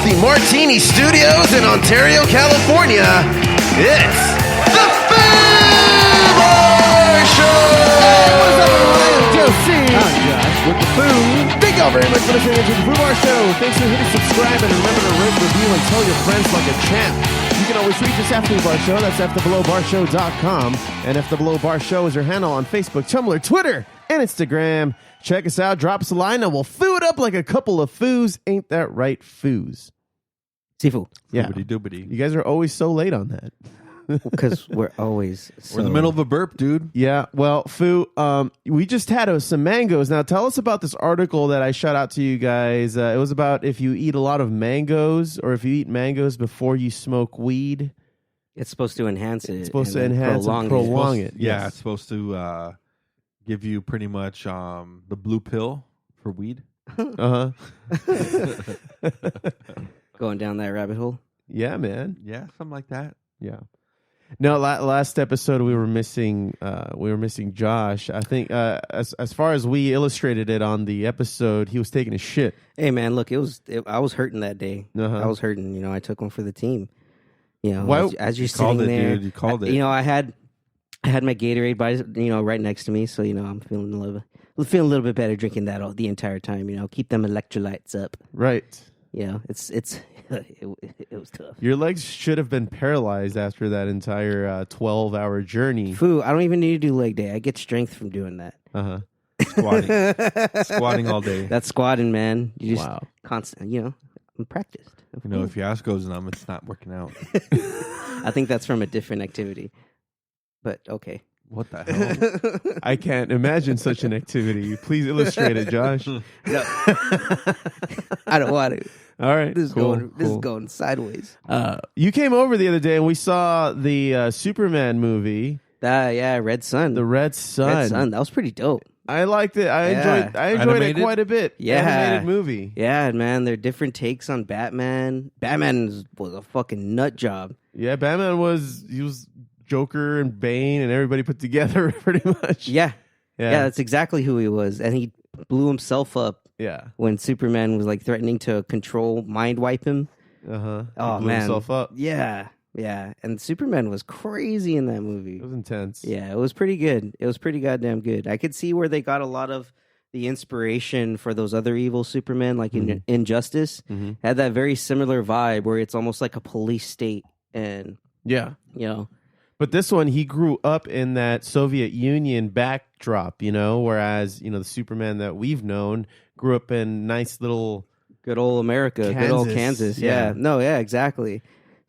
the Martini Studios in Ontario, California, it's the Foos Show! What's up, everyone? I'm Josie. I'm Josh with the Foos. Thank y'all very much for listening to the Foos Show. Thanks for hitting subscribe and remember to rate, review, and tell your friends like a champ. You can always reach us after the bar show. That's afterbelowbarshow.com. And If the Below Bar Show is our handle on Facebook, Tumblr, Twitter, and Instagram. Check us out. Drop us a line and we'll foo it up like a couple of foos. Ain't that right, foos? Sifu. Yeah. Doobity. You guys are always so late on that. Because we're always so... We're in the middle of a burp, dude. Yeah, well, Foo, we just had some mangoes. Now, tell us about this article that I shot out to you guys. It was about if you eat a lot of mangoes or if you eat mangoes before you smoke weed. It's supposed to enhance it. It's supposed to enhance and prolong it. Yeah, Yes. it's supposed to give you pretty much the blue pill for weed. Uh-huh. Going down that rabbit hole. Yeah, man. Yeah, something like that. Yeah. No, last episode we were missing Josh. I think as far as we illustrated it on the episode, he was taking a shit. Hey, man, look, I was hurting that day. Uh-huh. I was hurting. You know, I took one for the team. You know, Why- as you're You sitting called it, there, dude. You called it. You know, I had my Gatorade right next to me, so you know I'm feeling a little bit better drinking that all the entire time. You know, keep them electrolytes up. Right. You know, it was tough. Your legs should have been paralyzed after that entire 12-hour journey. Foo, I don't even need to do leg day. I get strength from doing that. Uh-huh. Squatting all day. That's squatting, man. You just Wow. constant. You know, I'm practiced. You know, if your ass goes numb, it's not working out. I think that's from a different activity. But okay. What the hell? I can't imagine such an activity. Please illustrate it, Josh. No. I don't want to. All right. This is cool. going sideways. You came over the other day and we saw the Superman movie, Red Sun. The Red Sun. Red Sun. That was pretty dope. I liked it. I enjoyed Animated? it quite a bit. Yeah. Animated movie. Yeah, man. There are different takes on Batman. Batman was a fucking nut job. Yeah, Batman was Joker and Bane and everybody put together pretty much. Yeah. Yeah, that's exactly who he was. And he blew himself up Yeah. when Superman was like threatening to mind wipe him. Uh-huh. Oh, He blew man. himself up. Yeah. Yeah. And Superman was crazy in that movie. It was intense. Yeah, it was pretty good. It was pretty goddamn good. I could see where they got a lot of the inspiration for those other evil Supermen, like in Injustice. Mm-hmm. Had that very similar vibe where it's almost like a police state. And, Yeah. you know, But this one, he grew up in that Soviet Union backdrop, whereas, the Superman that we've known grew up in nice little... good old America, good old Kansas. Yeah. Yeah. No, yeah, exactly.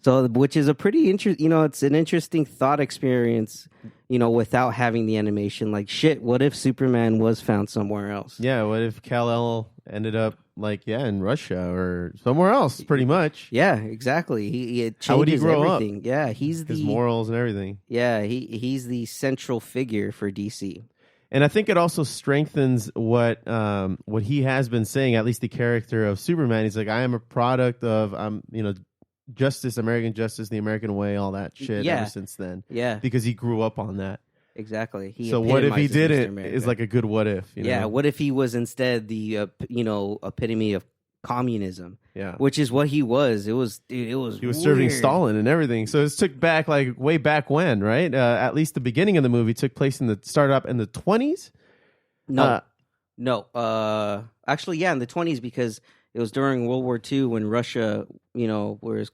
So, which is a pretty interesting, it's an interesting thought experience, without having the animation. Like, shit, what if Superman was found somewhere else? Yeah, what if Kal-El ended up, in Russia or somewhere else, pretty much? Yeah, exactly. It changes How would he grow up? everything. Yeah, he's His morals and everything. Yeah, he's the central figure for DC. And I think it also strengthens what he has been saying, at least the character of Superman. He's like, I am a product of, justice, American justice, the American way, all that shit ever since then. Yeah, Because he grew up on that. exactly. So what if he epitomizes didn't? Mr. America. Is like a good what if. Yeah, what if he was instead the epitome of communism? Yeah. Which is what he was. It was He was serving weird. Stalin and everything. So it took back way back when, right? At least the beginning of the movie took place started up in the 20s. No. Actually, yeah, in the 20s, because it was during World War II when Russia, was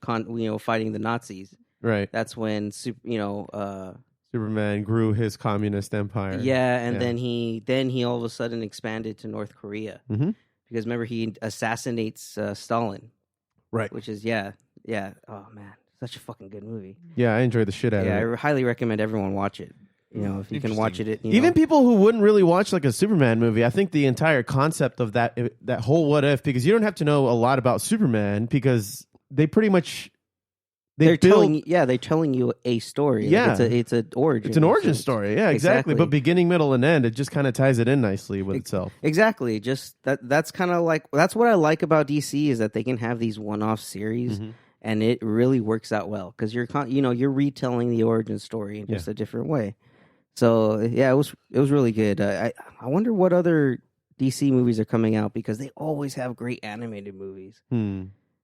fighting the Nazis. Right. That's when Superman grew his communist empire. yeah, and then he all of a sudden expanded to North Korea. Mhm. Because remember, he assassinates Stalin. Right. Which is yeah. Oh man, such a fucking good movie. Yeah, I enjoyed the shit out Yeah, of it. I highly recommend everyone watch it. If you can watch it, Even people who wouldn't really watch like a Superman movie, I think the entire concept of that whole what if, because you don't have to know a lot about Superman, because they pretty much they're telling you a story. Yeah. Like it's an origin. It's an origin story. Yeah, exactly. But beginning, middle, and end, it just kind of ties it in nicely with itself. Exactly. Just that's kind of like, that's what I like about DC, is that they can have these one-off series, and it really works out well because you're retelling the origin story in just a different way. So yeah, it was really good. I wonder what other DC movies are coming out, because they always have great animated movies.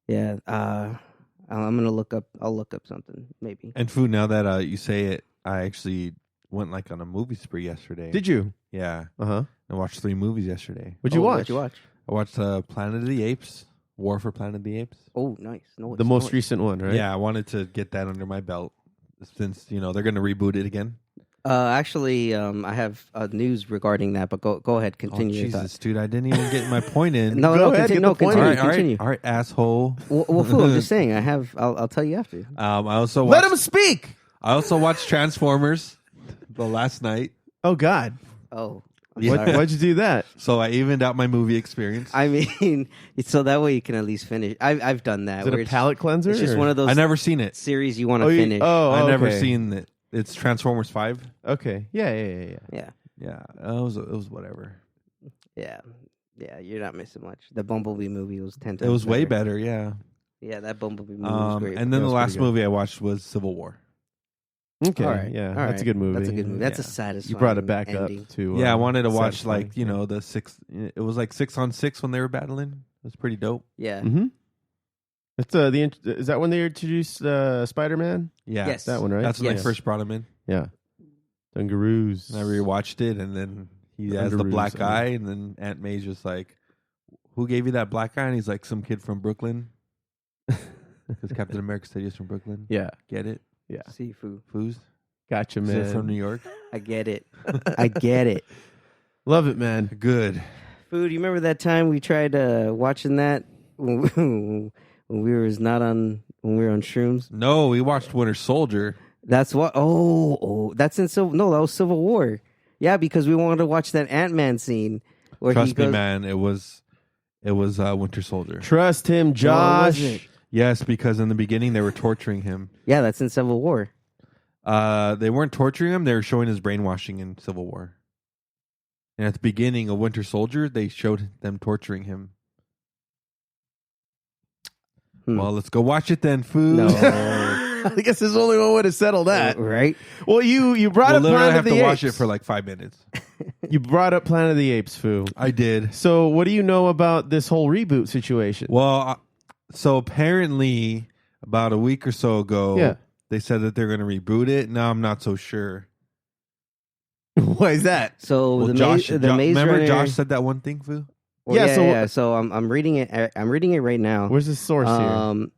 Yeah. I'm gonna look up. I'll look up something maybe. And food. Now that you say it, I actually went like on a movie spree yesterday. Did you? Yeah. Uh-huh. I watched 3 movies yesterday. What'd you watch? What'd you watch? I watched Planet of the Apes, War for Planet of the Apes. Oh, nice. No, The most recent one, right? Yeah, I wanted to get that under my belt since they're going to reboot it again. Actually, I have news regarding that, but go ahead, continue. Oh, your Jesus, dude, I didn't even get my point in. No, ahead, continue. get No, the point. continue. All right, Continue. all right, asshole. Well, fool, I'm just saying. I'll tell you after. I also Let watched, him speak. I also watched Transformers the last night, Oh God. Oh, I'm Yeah. sorry. Why'd you do that? so I evened out my movie experience. I mean, so that way you can at least finish. I've done that. Is it where a palate cleanser? It's just or- one of those I never seen it. series you want to finish. I never okay. seen it. It's Transformers 5. Okay. Yeah. Yeah, Yeah, it was whatever. yeah. You're not missing much. The Bumblebee movie was 10 times. It was way better. Yeah. Yeah, that Bumblebee movie was great. And then That the was last pretty good. movie I watched was Civil War. Okay. All right. Yeah. All That's right. a good movie. That's a good movie. That's a Yeah. satisfying. You brought it back ending. up to. Yeah, I wanted to watch satisfying. the 6. It was like 6-on-6 when they were battling. It was pretty dope. Yeah. Mm-hmm. It's is that when they introduced Spider-Man? Yeah, Yes. That one, right? That's when Yes. they first brought him in. Yeah. Dungaroos. And I rewatched it, and then he has the Underoos, black I eye, and then Aunt May's just like, "Who gave you that black eye?" And he's like, "Some kid from Brooklyn," because Captain America said he's from Brooklyn. Yeah. Get it? Yeah. Seafood. Foos? Gotcha, Is man. it from New York? I get it. I get it. Love it, man. Good. Food. You remember that time we tried watching that when we were on shrooms? No, we watched Winter Soldier. That's what. Oh, that's in Civil. No, that was Civil War. Yeah, because we wanted to watch that Ant-Man scene where he Trust me, goes. man. It was Winter Soldier. Trust him, No, it Josh. wasn't. Yes, because in the beginning they were torturing him. Yeah, that's in Civil War. They weren't torturing him. They were showing his brainwashing in Civil War. And at the beginning of Winter Soldier, they showed them torturing him. Well, let's go watch it then, Food. No. I guess there's only one way to settle that. Right? Well, you brought We'll up literally Planet have of the to Apes. watch it for like 5 minutes. You brought up Planet of the Apes, Foo. I did. So what do you know about this whole reboot situation? Well, so apparently about a week or so ago, Yeah. they said that they're going to reboot it. Now I'm not so sure. Why is that? So Well, the Josh, Maze remember Runner. Josh said that one thing, Fu? Well, Yeah, yeah, so- So I'm reading it. I'm reading it right now. Where's the source here?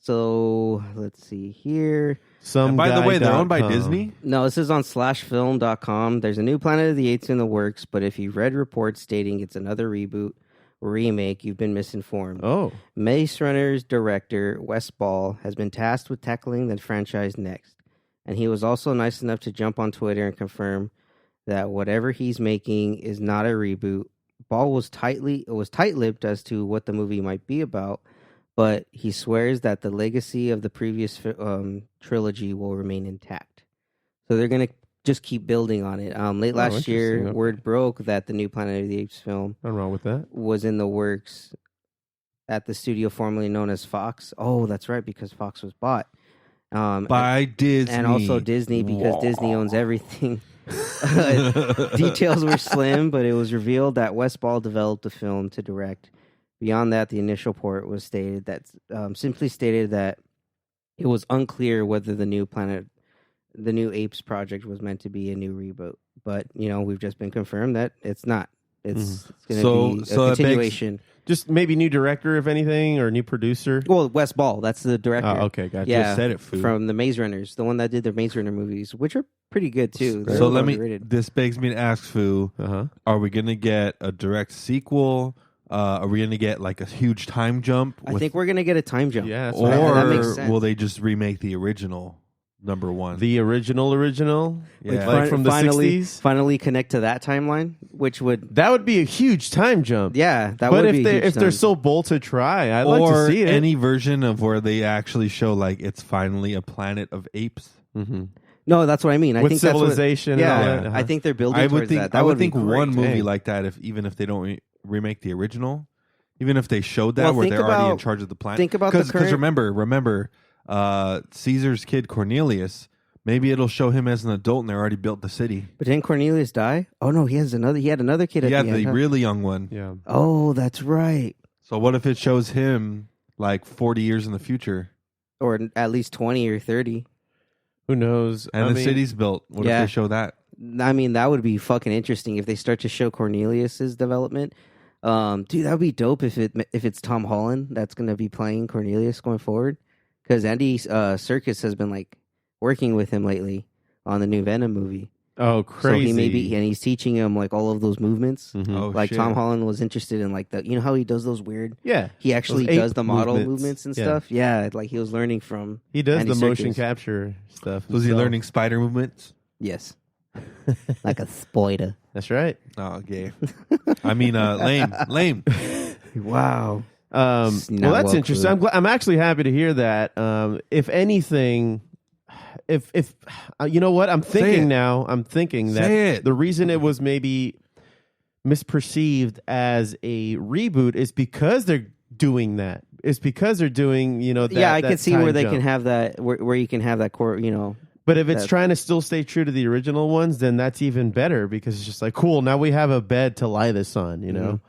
So let's see here. And by the way, they're owned by Some guy.com. Disney. No, this is on /film.com. There's a new Planet of the Apes in the works, but if you've read reports stating it's another reboot or remake, you've been misinformed. Oh. Maze Runner's director, Wes Ball, has been tasked with tackling the franchise next. And he was also nice enough to jump on Twitter and confirm that whatever he's making is not a reboot. Ball was tight-lipped as to what the movie might be about, but he swears that the legacy of the previous trilogy will remain intact. So they're going to just keep building on it. Late last year, interesting. Okay. word broke that the new Planet of the Apes film Nothing wrong with that. was in the works at the studio formerly known as Fox. Oh, that's right, because Fox was bought. By Disney. And also Disney, because Disney owns everything. Details were slim, but it was revealed that Wes Ball developed the film to direct. Beyond that, the initial report was stated that simply stated that it was unclear whether the new Apes project was meant to be a new reboot. But we've just been confirmed that it's not. It's going to be a continuation. Just maybe new director, if anything, or new producer. Well, Wes Ball, that's the director. Oh, okay, gotcha. Yeah, Just said it, Fu. from the Maze Runners, the one that did the Maze Runner movies, which are pretty good too. They're So underrated. this begs me to ask, Fu, Uh-huh. are we going to get a direct sequel? Are we going to get like a huge time jump? I think we're gonna get a time jump. Yeah, that's That- right. that makes Or sense. will they just remake the original number one? The original? Yeah. Like from the finally, 60s? finally connect to that timeline, which would That would be a huge time jump. that But would if be a huge if they're time. so bold to try, I'd or like to see it. any version of where they actually show like it's finally a planet of apes. Mhm. No, that's what I mean. I With think that's what- civilization and yeah, all that, uh-huh. I think they're building I would towards think that. That I would would be think one great. movie Dang. like that, even if they don't remake the original, even if they showed that Well, where think they're already in about- charge of the planet. think about the because current- remember, Caesar's kid Cornelius. Maybe it'll show him as an adult, and they already built the city. But didn't Cornelius die? Oh no, he had another kid. Yeah, at the the end, huh? really young one. Yeah. Oh, that's right. So what if it shows him like 40 years in the future. Or at least 20 or 30. Who knows? And the city's built. What if they show that? I mean, that would be fucking interesting if they start to show Cornelius's development. Dude, that would be dope if it's Tom Holland that's going to be playing Cornelius going forward. Because Andy Serkis has been like working with him lately on the new Venom movie. Oh, crazy! So he's teaching him like all of those movements. Mm-hmm. Oh, like shit. Tom Holland was interested in like the, you know how he does those weird. Yeah, He actually those ape does the model movements and stuff. Yeah, like he was learning from. He does Andy the motion Serkis. capture stuff. Was he himself. learning spider movements? Yes, like a spider. That's right. Oh, okay. I mean, lame. Wow. Well, that's interesting. I'm actually happy to hear that. If anything, if you know what I'm thinking now, I'm thinking that the reason it was maybe misperceived as a reboot is because they're doing that. It's because they're doing, that, I that could see time where they jump. can have that, where you can have that core, But if it's trying to still stay true to the original ones, then that's even better because it's just like, cool, now we have a bed to lie this on, you know?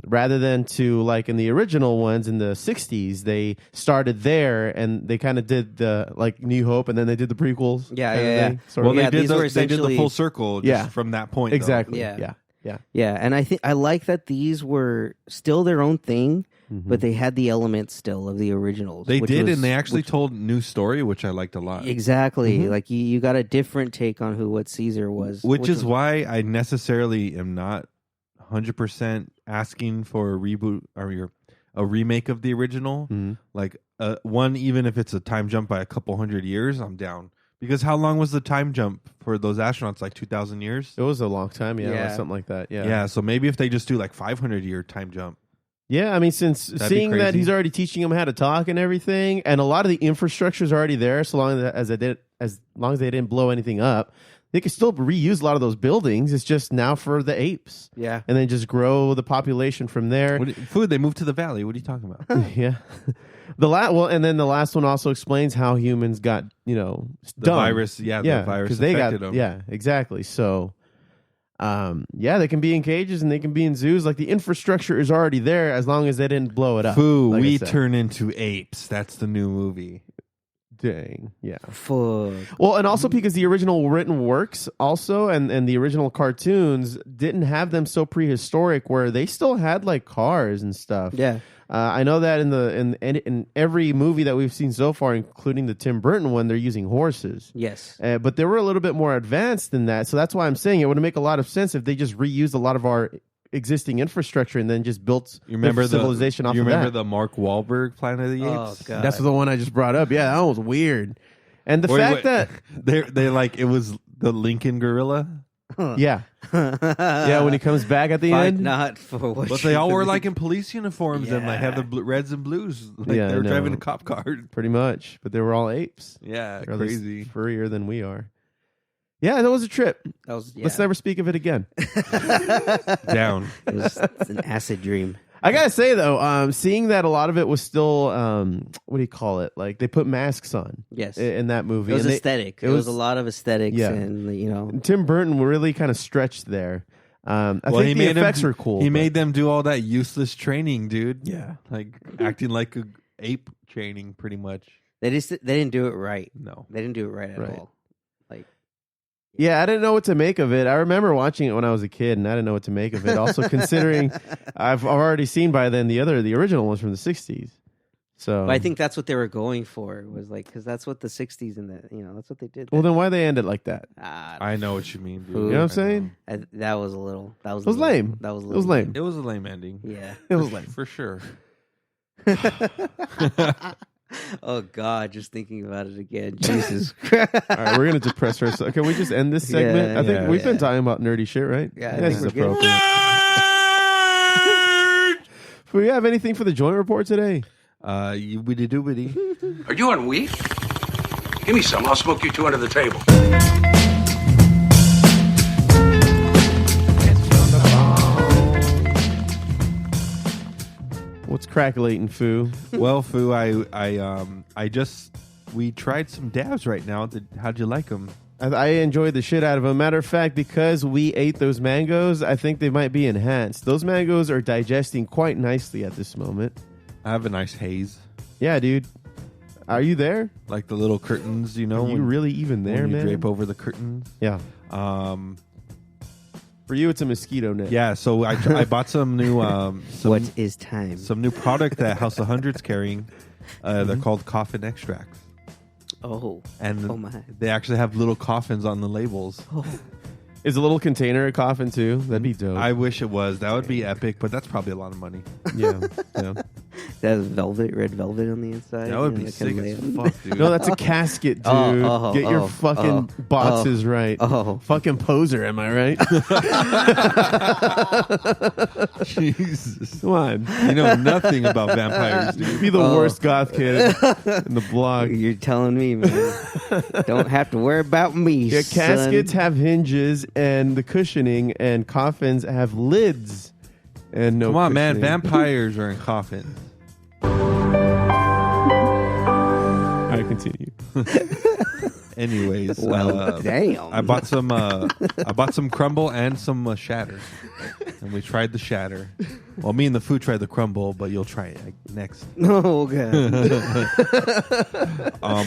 Rather than to, like in the original ones in the 60s, they started there and they kind of did the, like, New Hope and then they did the prequels. Yeah. Well, Yeah, they did these were they did the essentially- full circle just from that point. Exactly. Yeah. Yeah. Yeah, and I like that these were still their own thing, but they had the elements still of the originals. They which did, was- and they actually which- told new story, which I liked a lot. Exactly. Like you got a different take on what Caesar was. Which is was- why I necessarily am not 100% asking for a reboot or a remake of the original. Like one, even if it's a time jump by a couple hundred years, I'm down. Because how long was the time jump for those astronauts? Like 2,000 years? It was a long time, or Yeah. something like that. Yeah. Yeah, so maybe if they just do like 500-year time jump. Yeah, I mean, since That'd seeing be that crazy. he's already teaching them how to talk and everything, and a lot of the infrastructure is already there, so long as they didn't blow anything up, they could still reuse a lot of those buildings. It's just now for the apes, Yeah. and then just grow the population from there. Food, they moved to the valley. What are you talking about? Yeah, and then the last one also explains how humans got The done. virus, the virus because they got affected them. yeah, exactly. So. They can be in cages and they can be in zoos. Like the infrastructure is already there as long as they didn't blow it up. Foo, like I we said. turn into apes. That's the new movie. Dang, yeah. Fuck. Well, and also because the original written works also and the original cartoons didn't have them so prehistoric where they still had like cars and stuff. Yeah. I know that in every movie that we've seen so far, including the Tim Burton one, they're using horses. Yes. But they were a little bit more advanced than that. So that's why I'm saying it would make a lot of sense if they just reused a lot of our existing infrastructure and then just built Remember the civilization off You of remember that. the Mark Wahlberg Planet of the Oh, Apes? God. That's the one I just brought up. Yeah, that one was weird. And the fact that they like it was the Lincoln gorilla, yeah, when he comes back at the Fight end, not for what but they you all were believe. like in police uniforms and like have the reds and blues. Like Yeah, they were I know. driving a cop car. pretty much. But they were all apes. Yeah, Or at least crazy. furrier than we are. Yeah, that was a trip. That was, Let's never speak of it again. Down. it's an acid dream. I gotta say though, seeing that a lot of it was still, what do you call it? Like they put masks on. Yes. In that movie. It was And aesthetic. it It was was- a lot of aesthetics, Yeah. and Tim Burton really kind of stretched there. I think the effects were cool. He but- made them do all that useless training, dude. Yeah. Like acting like a ape training, pretty much. they didn't do it right. No. They didn't do it right at Right. all. Like Yeah, I didn't know what to make of it. I remember watching it when I was a kid, and I didn't know what to make of it. Also, considering I've already seen by then the original ones from the '60s. So, but I think that's what they were going for. Was like because that's what the '60s and that's what they did. well, then why they end it like that? I know what you mean, dude. You know what I'm I saying? That was a little. That was. It was a little- lame. That was. A It was little lame. It was a lame ending. Yeah. It was lame. For sure. Oh God! Just thinking about it again. Jesus. All right, we're gonna depress ourselves. Can we just end this segment? Yeah, I think yeah, we've been yeah. talking about nerdy shit, right? Yeah, I this think is we're good. appropriate. Do we have anything for the joint report today? Witty doobity. Are you on weed? Give me some. I'll smoke you two under the table. What's crackulating, Foo? Well, Foo, we tried some dabs right now. How'd you like them? I enjoyed the shit out of them. Matter of fact, because we ate those mangoes, I think they might be enhanced. Those mangoes are digesting quite nicely at this moment. I have a nice haze. Yeah, dude. Are you there? Like the little curtains, you know. Are you really even there, when you man? drape over the curtains. Yeah. For you, it's a mosquito net. Yeah, so I bought some new What is time? some new product that House of Hundred's carrying. They're called Coffin Extracts, Oh. and Oh, my. they actually have little coffins on the labels. Oh. Is a little container a coffin too? That'd be dope. I wish it was. That would be epic, but that's probably a lot of money. yeah. Yeah. That has red velvet on the inside. That would you know, be that sick can as lay- fuck, dude. No, that's a casket, dude. Oh, Get your fucking boxes right. Oh. Fucking poser, am I right? Jesus. Come on. You know nothing about vampires, You'd dude. be the worst goth kid in the blog. You're telling me, man. Don't have to worry about me, Yeah, son. caskets have hinges and the cushioning, and coffins have lids and no Come on, man. cushioning. Vampires are in coffins. All right, continue. Anyways, Well, damn. I bought some crumble and some shatter, and we tried the shatter. Well, me and the food tried the crumble, but you'll try it next. Oh, God.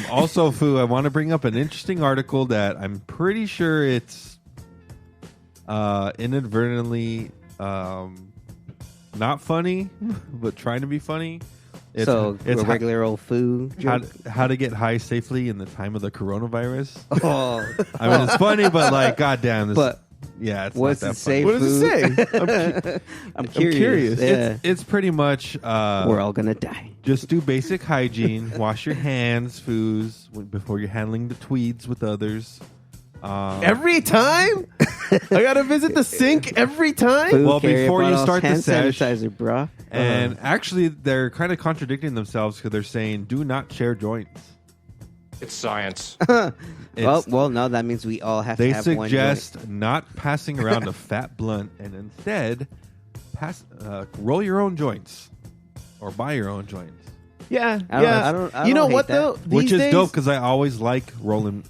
Also, Foo, I want to bring up an interesting article that I'm pretty sure it's inadvertently not funny, but trying to be funny. It's a regular old food. how to get high safely in the time of the coronavirus. Oh. I mean, it's funny, but like, goddamn, this. But yeah, it's what's not it that say? funny. What does it say? I'm curious. Yeah. It's pretty much We're all going to die. just do basic hygiene. Wash your hands, Foos, before you're handling the tweeds with others. Every time? I gotta visit the sink every time? Food, Well, carry before you bottles, start the hand sesh- sanitizer, bruh. And actually, they're kind of contradicting themselves because they're saying do not share joints. It's science. It's- Well, no, that means we all have They to have one joint. suggest not passing around a fat blunt and instead roll your own joints or buy your own joints, Yeah, I don't- yeah. I don't you know hate what that. though? which These is days, dope because I always like rolling,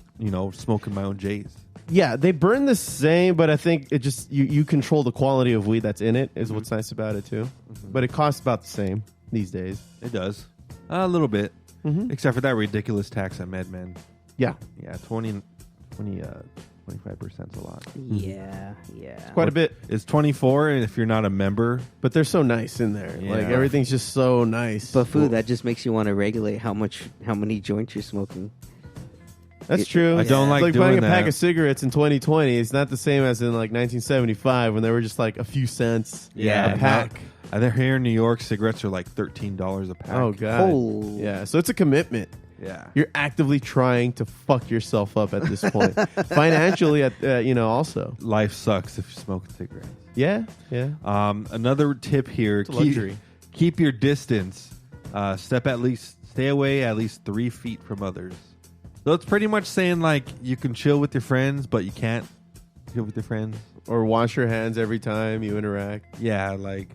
smoking my own J's. Yeah, they burn the same, but I think it just you control the quality of weed that's in it is what's nice about it too. But it costs about the same these days. It does a little bit, except for that ridiculous tax at MedMen. Yeah, Yeah, 25% is a lot. Yeah. quite a bit. It's 24, and if you're not a member, But they're so nice in there. Yeah. Like everything's just so nice. But food, that just makes you want to regulate how many joints you're smoking. That's true. I don't It's like like doing buying a that. pack of cigarettes in 2020. It's not the same as in like 1975 when they were just like a few cents Yeah, a pack. They're here in New York. Cigarettes are like $13 a pack. Oh god. Oh. Yeah, so it's a commitment. Yeah. You're actively trying to fuck yourself up at this point, financially. Also. Life sucks if you smoke cigarettes. Yeah. Another tip here: a luxury. Keep your distance. Stay away at least 3 feet from others. So it's pretty much saying like you can chill with your friends, but you can't chill with your friends. Or wash your hands every time you interact. Yeah, like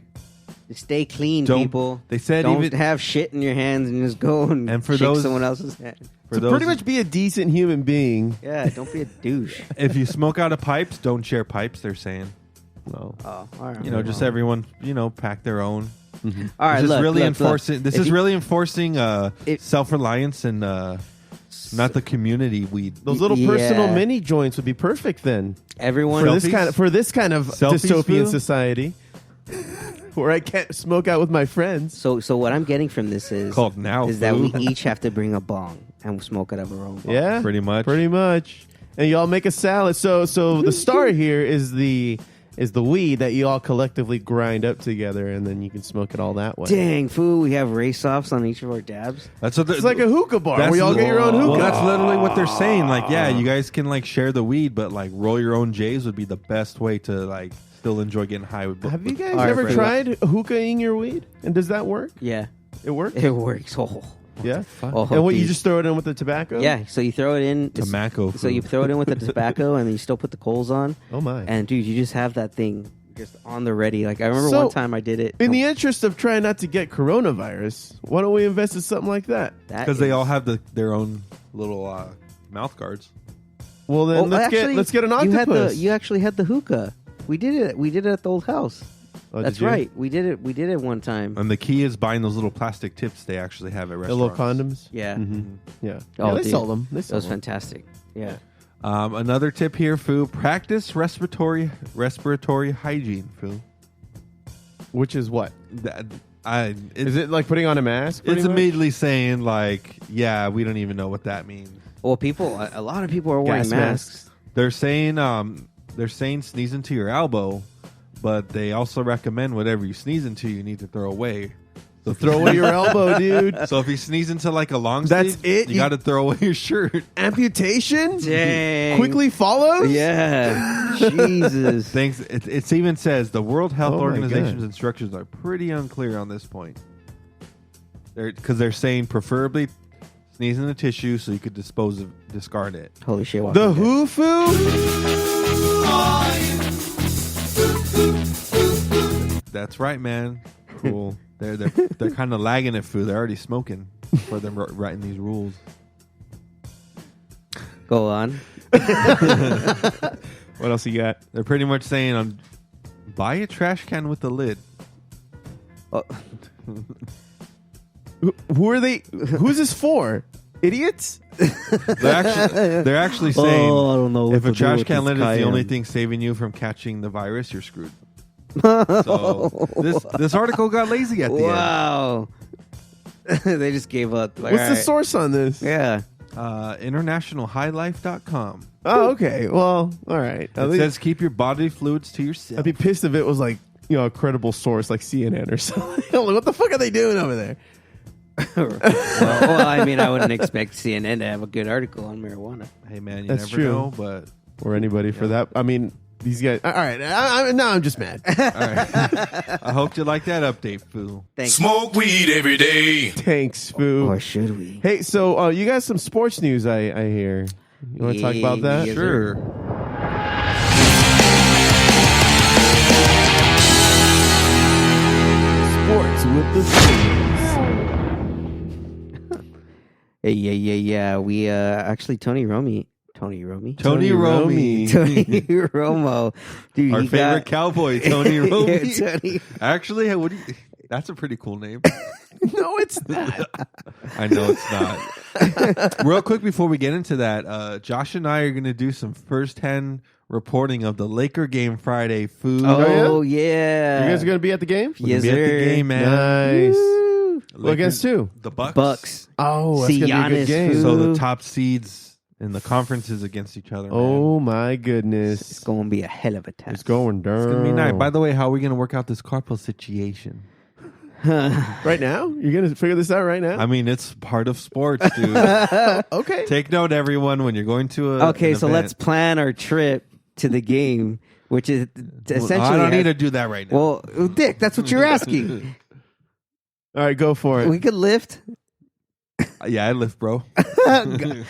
Stay clean, Don't- people. they said don't even- have shit in your hands and just go and for shake those- someone else's hand. for So those, pretty much be a decent human being. Yeah, don't be a douche. if you smoke out of pipes, don't share pipes. They're saying, No. Oh, all right. just everyone, pack their own. all right. This is Look, really look, enforcing. look. This If is you- really enforcing If- self-reliance and not the community weed. Those little personal Yeah. mini joints would be perfect then. everyone. For this kind of Selfies, dystopian Phil? society where I can't smoke out with my friends. So what I'm getting from this is Called now, is that we fool. each have to bring a bong and smoke out of our own bong. Yeah, Pretty much. Pretty much. And y'all make a salad. So the star here is the weed that you all collectively grind up together, and then you can smoke it all that way. Dang, fool! We have race-offs on each of our dabs. That's what It's like a hookah bar That's where y'all the- get your own Well, hookah. that's literally what they're saying. Like, yeah, you guys can like share the weed, but like roll your own J's would be the best way to like still enjoy getting high with. Have you guys All right, ever Fred. tried hookahing your weed? And does that work? Yeah, It works? it works. Oh, Yeah. oh, And what, you dude. just throw it in with the tobacco? Yeah, so you throw it in. Tobacco So you food. throw it in with the tobacco, and then you still put the coals on. Oh my. And dude, you just have that thing just on the ready. Like I remember So, one time I did it. in the interest of trying not to get coronavirus, why don't we invest in something like that? because they all have their own little mouth guards. Well, then let's get an You octopus. you actually had the hookah. We did it. We did it at the old house. That's right. We did it. We did it one time. And the key is buying those little plastic tips they actually have at The restaurants. little condoms. Yeah. Yeah. Oh, They dude. sell them. They That sell was them. fantastic. Yeah. Another tip here, Foo. Practice respiratory hygiene, Foo. Which is what? Is Is it like putting on a mask? It's pretty much? immediately saying like, yeah, we don't even know what that means. Well, a lot of people are wearing Gas masks. They're saying sneeze into your elbow, but they also recommend whatever you sneeze into, you need to throw away. So Throw away your elbow, dude. So if you sneeze into like a long That's sleeve, it? you got to throw away your shirt. Amputation? Dang. Quickly follows? Yeah. Jesus. Thanks. It even says the World Health Oh my Organization's God. instructions are pretty unclear on this point. Because they're saying preferably sneeze in the tissue so you could discard it. Holy shit. The Walking Dead. Who Foo? That's right, man. Cool. They're kind of lagging it, Foo. They're already smoking for them writing these rules. Go on. What else you got? They're pretty much saying, buy a trash can with a lid. Oh, Who are they? Who's this for? Idiots? They're actually saying, I don't know. if a trash can lid is the only thing saving you from catching the virus, you're screwed. So this article got lazy at the end. Wow. They just gave up. Like, What's all the right. source on this? Yeah. Internationalhighlife.com. Oh, okay. Well, all right. It says keep your body fluids to yourself. I'd be pissed if it was like, a credible source like CNN or something. Like, what the fuck are they doing over there? well, I mean, I wouldn't expect CNN to have a good article on marijuana. Hey man, you That's never true. know, but Or anybody for that. I mean, these guys. All right. Now I'm just mad. all right. I hope you like that update, Foo. Thanks. Smoke weed every day. Thanks, Foo. Or should we? Hey, so you got some sports news, I hear. You want to talk about that? Yes, Sure. Sports with the Foos. Hey, yeah. We actually Tony Romo. Tony Romy. Tony Romo. Dude, Our he favorite got... cowboy, Tony Romo. Tony... Actually, that's a pretty cool name. No, it's not. I know it's not. Real quick before we get into that, Josh and I are going to do some first-hand reporting of the Laker game Friday. Foo. Oh, yeah. You guys are going to be at the game? Yes, Be at the sir. game, man. Nice. Woo. Well, against who? The Bucks. Bucks. Oh, that's See going to be a good Giannis, game. Foo. So the top seeds in the conferences against each other. Oh, man. my goodness. It's going to be a hell of a test. It's going down. It's going to be nice. By the way, how are we going to work out this carpool situation? Right now? You're going to figure this out right now? I mean, it's part of sports, dude. Okay. Take note, everyone, when you're going to Okay, an so event. let's plan our trip to the game, which is essentially... I don't need to do that right now. Well, Dick, that's what you're asking. All right, go for it. We could lift. Yeah, I lift, bro. God,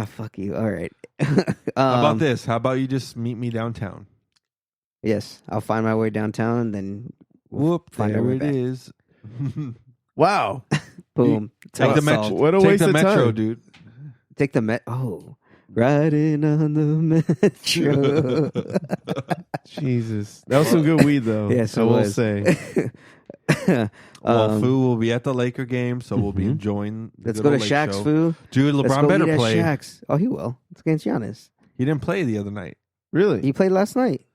fuck you. All right. How about this? How about you just meet me downtown? Yes, I'll find my way downtown and then Whoop, find our there way it back. is. Wow. Boom. Take the metro, What a take waste the of metro, time. dude. Take the riding on the metro. Jesus. That was some good weed, though. Yes, I it will was. say. Well, Foo will be at the Laker game, so we'll be enjoying. The Let's good go to old Lake Shaq's, show. Foo. Dude, Let's LeBron go better eat at play. Shaq's. Oh, he will. It's against Giannis. He didn't play the other night. Really? He played last night.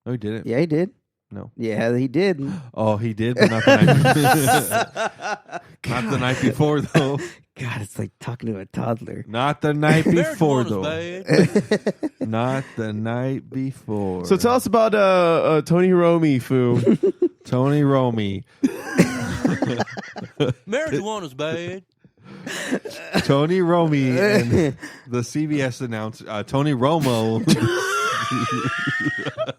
No, he didn't. Yeah, he did. No. Yeah, he did. Oh, he did, but not the night. Not the night before, though. God, it's like talking to a toddler. Not the night before, though. Not the night before. So tell us about Tony Romy, Foo. Tony Romy. Marijuana's bad. Tony Romy and the CBS announcer, Tony Romo.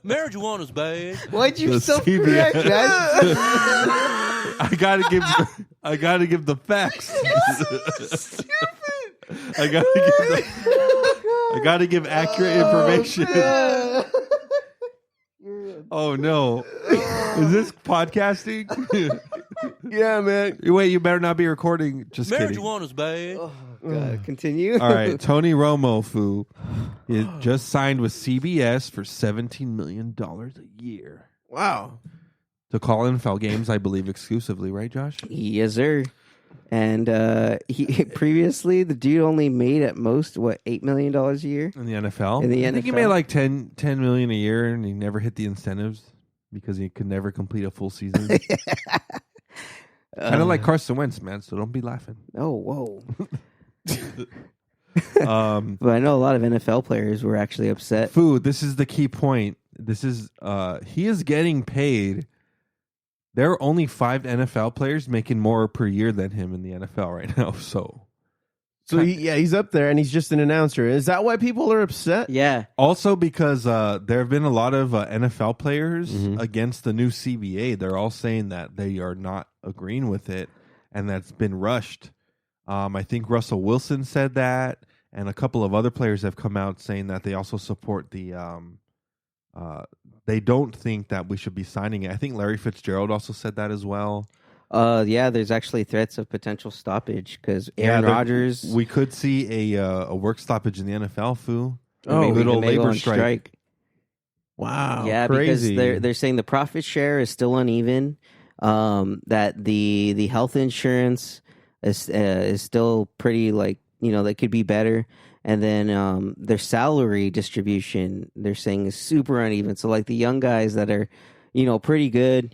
Marijuana's bad. Why'd you The self-correct, CBS. guys? I gotta give the facts. I gotta give accurate information. Oh no. Is this podcasting? Yeah, man. Wait, you better not be recording. Just kidding. Marijuana's bad. Oh, God. Continue. All right, Tony Romo, Foo, is just signed with CBS for $17 million a year. Wow. to call NFL games, I believe, exclusively, right, Josh? Yes, sir. And he previously the dude only made at most $8 million a year In the NFL? In the I think he NFL? made like 10 million a year, and he never hit the incentives because he could never complete a full season. Kind of like Carson Wentz, man, so don't be laughing. Oh, whoa. Um, But I know a lot of NFL players were actually upset. Food, this is the key point. This is he is getting paid. There are only 5 NFL players making more per year than him in the NFL right now. So he's up there, and he's just an announcer. Is that why people are upset? Yeah. Also because there have been a lot of NFL players against the new CBA. They're all saying that they are not agreeing with it, and that's been rushed. I think Russell Wilson said that, and a couple of other players have come out saying that they also support the they don't think that we should be signing it. I think Larry Fitzgerald also said that as well. Yeah, there's actually threats of potential stoppage because Aaron Rodgers. We could see a work stoppage in the NFL, Foo. Oh, good old may go labor on strike. Wow. Yeah, crazy. because they're saying the profit share is still uneven. That the health insurance is still pretty that could be better. And then their salary distribution, they're saying, is super uneven. So like the young guys that are, pretty good,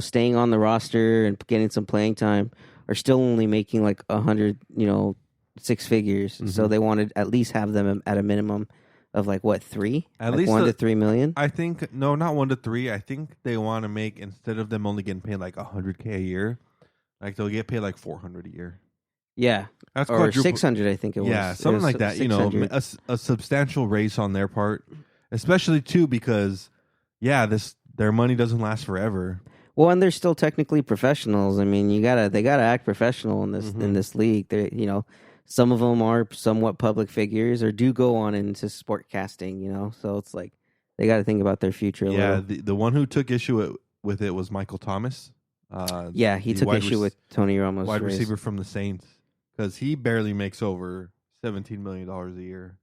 staying on the roster and getting some playing time are still only making like 100, 6 figures. Mm-hmm. So they wanted at least have them at a minimum of like what, 3? At like least 1 to 3 million. I think no, not 1 to 3. I think they want to make, instead of them only getting paid like $100K a year, like they'll get paid like $400 a year. Yeah, That's or quadruple- 600, I think it was. Yeah, something was like that. 600. A substantial raise on their part, especially too because their money doesn't last forever. Well, and they're still technically professionals. I mean, they gotta act professional in this league. They, some of them are somewhat public figures or do go on into sport casting. So it's like they got to think about their future. A Yeah, little. the one who took issue with it was Michael Thomas. Yeah, he took issue with Tony Romo's wide raise. receiver from the Saints, because he barely makes over $17 million a year.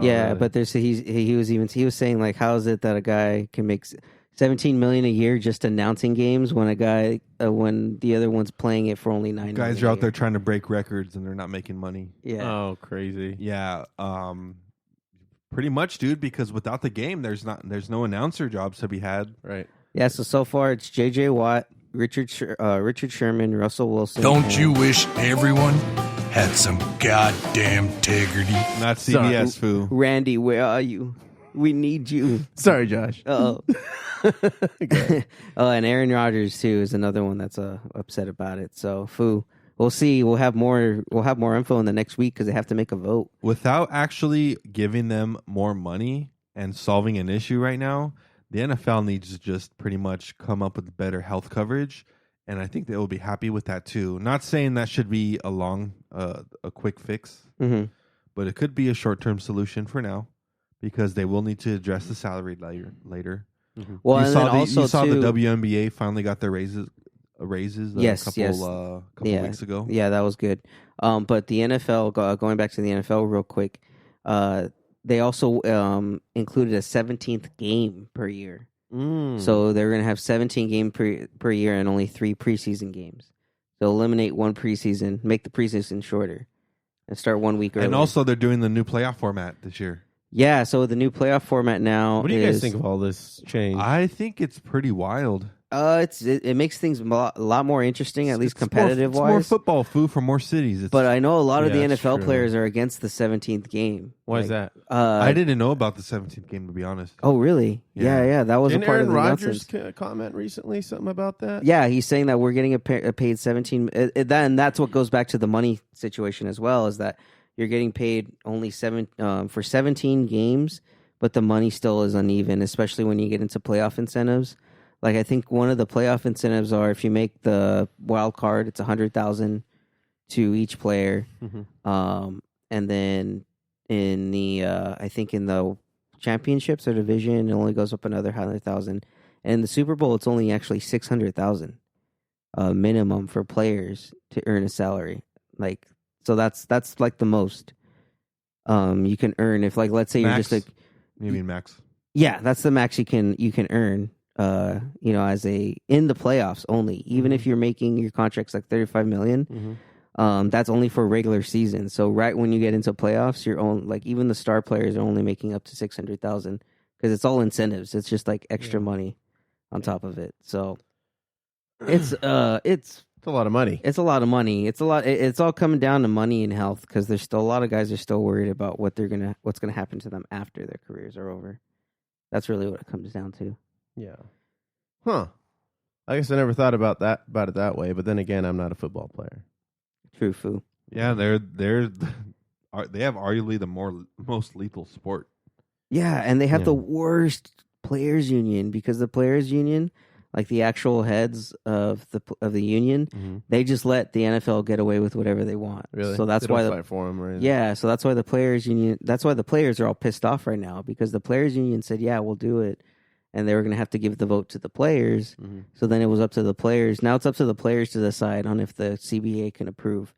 Yeah, really? but he was saying like, how is it that a guy can make $17 million a year just announcing games when when the other one's playing it for only $9 Guys million are a out there year? trying to break records and they're not making money. Yeah. Oh, crazy. Yeah, pretty much, dude. Because without the game, there's no announcer jobs to be had. Right. Yeah, so far it's J.J. Watt, Richard Sherman, Russell Wilson. Don't you wish everyone had some goddamn integrity? Not CBS, Sorry. foo. Randy, where are you? We need you. Sorry, Josh. Oh, and Aaron Rodgers too is another one that's upset about it. So, we'll see. We'll have more info in the next week because they have to make a vote. Without actually giving them more money and solving an issue right now, the NFL needs to just pretty much come up with better health coverage, and I think they will be happy with that too. Not saying that should be a quick fix, but it could be a short-term solution for now, because they will need to address the salary later. Well, you and saw then also the too, WNBA finally got their raises Yes, a couple weeks ago. Yeah, that was good. But the NFL, going back to the NFL real quick, they also included a 17th game per year. So they're going to have 17 games per year and only 3 preseason games. So eliminate 1 preseason, make the preseason shorter, and start 1 week earlier. And also, they're doing the new playoff format this year. Yeah, so the new playoff format now. What do you guys think of all this change? I think it's pretty wild. It makes things a lot more interesting, at least It's competitive more, wise. It's more football food for more cities. But I know a lot of Yeah, the that's NFL true. players are against the 17th game. Why is that? I didn't know about the 17th game, to be honest. Oh, really? Yeah. Yeah. That was Didn't a part Aaron of the Rodgers announcements. comment recently something about that? Yeah, he's saying that we're getting a paid 17. And that's what goes back to the money situation as well, is that you're getting paid only for 17 games, but the money still is uneven, especially when you get into playoff incentives. Like, I think one of the playoff incentives are if you make the wild card, it's $100,000 to each player. And then in the I think in the championships or division, it only goes up another 100,000. And the Super Bowl, it's only actually 600,000 minimum for players to earn a salary. Like, so that's like the most you can earn if, like, let's say Max? you're just like, You mean max? yeah, that's the max you can earn as in the playoffs only. Even if you're making your contracts like $35 million, that's only for regular season. So right when you get into playoffs, even the star players are only making up to $600,000 because it's all incentives. It's just like extra money on top of it. So it's a lot of money. It's a lot of money. It's all coming down to money and health because there's still a lot of guys are still worried about what's gonna happen to them after their careers are over. That's really what it comes down to. Yeah. Huh. I guess I never thought about it that way. But then again, I'm not a football player. True, Foo. Yeah, they have arguably the most lethal sport. Yeah, and they have the worst players union because the players union, like the actual heads of the union, they just let the NFL get away with whatever they want. Really? So that's they why don't fight for them, right? Yeah, so that's why the players union. That's why the players are all pissed off right now because the players union said, "Yeah, we'll do it," and they were going to have to give the vote to the players. So then it was up to the players. Now it's up to the players to decide on if the CBA can approve,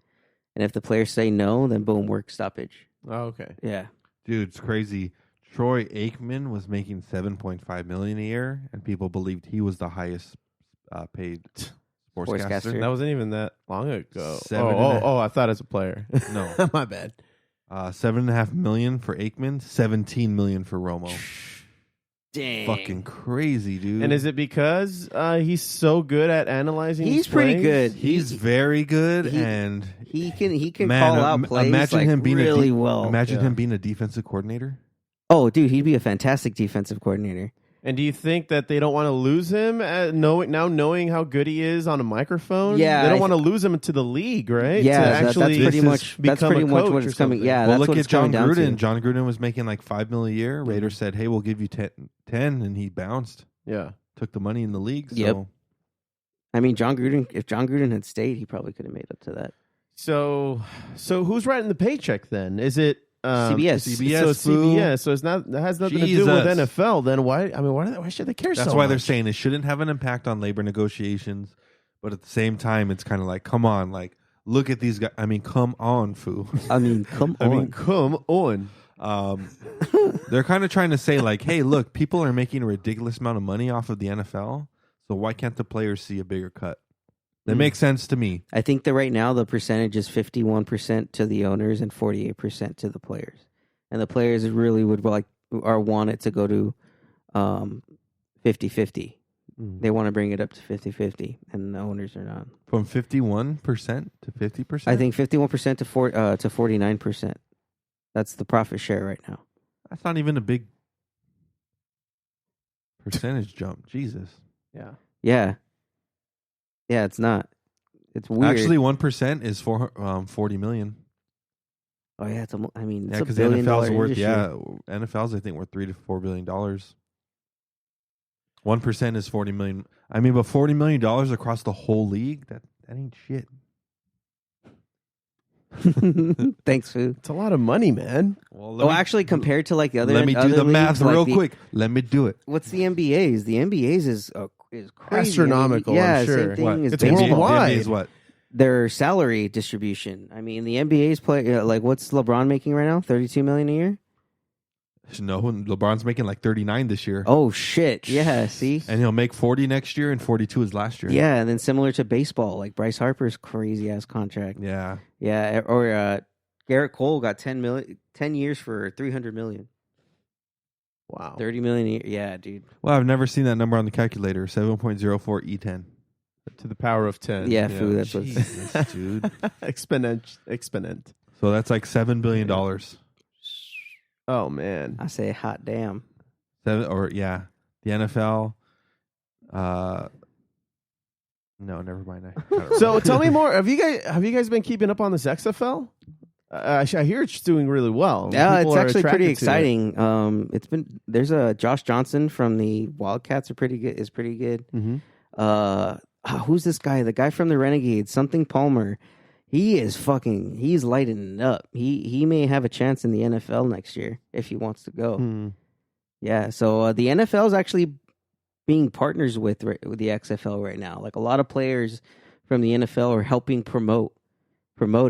and if the players say no, then boom, work stoppage. Oh, okay. Yeah, Dude, it's crazy. Troy Aikman was making $7.5 million a year, and people believed he was the highest paid sportscaster. That wasn't even that long ago. I thought as a player. No, My bad. $7.5 million for Aikman, $17 million for Romo. dang, Fucking crazy, dude. And is it because he's so good at analyzing? he's these pretty plays? good. He's very good, and He can man, call out plays imagine like him being really a well. Imagine him being a defensive coordinator. Oh, dude, he'd be a fantastic defensive coordinator. And do you think that they don't want to lose him knowing how good he is on a microphone? Yeah, they don't want to lose him to the league, right? Yeah, to that's actually pretty much what it's coming. Yeah, Well, that's look what at it's coming John down Gruden. to. John Gruden was making like $5 million a year. Raiders said, "Hey, we'll give you 10, and he bounced. Yeah, Took the money in the league. So. Yep. I mean, if John Gruden had stayed, he probably could have made up to that. So who's writing the paycheck then? Is it CBS? So it's CBS. So it's not. That has nothing to do with Jesus. NFL. Then why? I mean, why should they care so much? That's why they're saying it shouldn't have an impact on labor negotiations, but at the same time, it's kind of like, come on, like look at these guys. I mean, come on, Foo. I mean, come on. come on. They're kind of trying to say like, hey, look, people are making a ridiculous amount of money off of the NFL, so why can't the players see a bigger cut? That makes sense to me. I think that right now the percentage is 51% to the owners and 48% to the players, and the players really would want it to go to 50-50. They want to bring it up to 50-50, and the owners are not. From 51% to 50%. I think 51% to 49%. That's the profit share right now. That's not even a big percentage jump. Jesus. Yeah. Yeah. Yeah, it's not. It's weird. Actually, 1% is for 40 million. Oh yeah, it's Yeah, a because the $1 billion NFL's worth. industry. Yeah, NFL's I think worth $3 to $4 billion. 1% is 40 million. I mean, but $40 million across the whole league, that ain't shit. Thanks, Foo. It's a lot of money, man. Well, Actually, compared to like the other, let me do other the math leagues, real like quick. Let me do it. What's the NBA's? The NBA's is crazy. Astronomical, Yeah, I'm sure. same thing What? as It's baseball. worldwide. The NBA is what? Their salary distribution. I mean, the NBA's play like what's LeBron making right now? $32 million a year. No, LeBron's making like 39 this year. Oh shit! Yeah, see. And he'll make 40 next year, and 42 is last year. Yeah, and then similar to baseball, like Bryce Harper's crazy ass contract. Yeah. Yeah, or Garrett Cole got 10 years for $300 million. Wow. $30 million a year. Yeah, dude. Well, I've never seen that number on the calculator. 7.04 E10. To the power of 10. Yeah, Foo, that's what. Jesus, dude. Exponent. So that's like $7 billion. Oh, man. I say, hot damn. The NFL. No, never mind. So tell me more. Have you guys been keeping up on this XFL? I hear it's doing really well. Yeah, People it's are actually pretty attracted to it. exciting. There's a Josh Johnson from the Wildcats is pretty good. Mhm. Who's this guy? The guy from the Renegades, something Palmer. He's lighting it up. He may have a chance in the NFL next year if he wants to go. Yeah, so the NFL is actually being partners with the XFL right now. Like a lot of players from the NFL are helping promote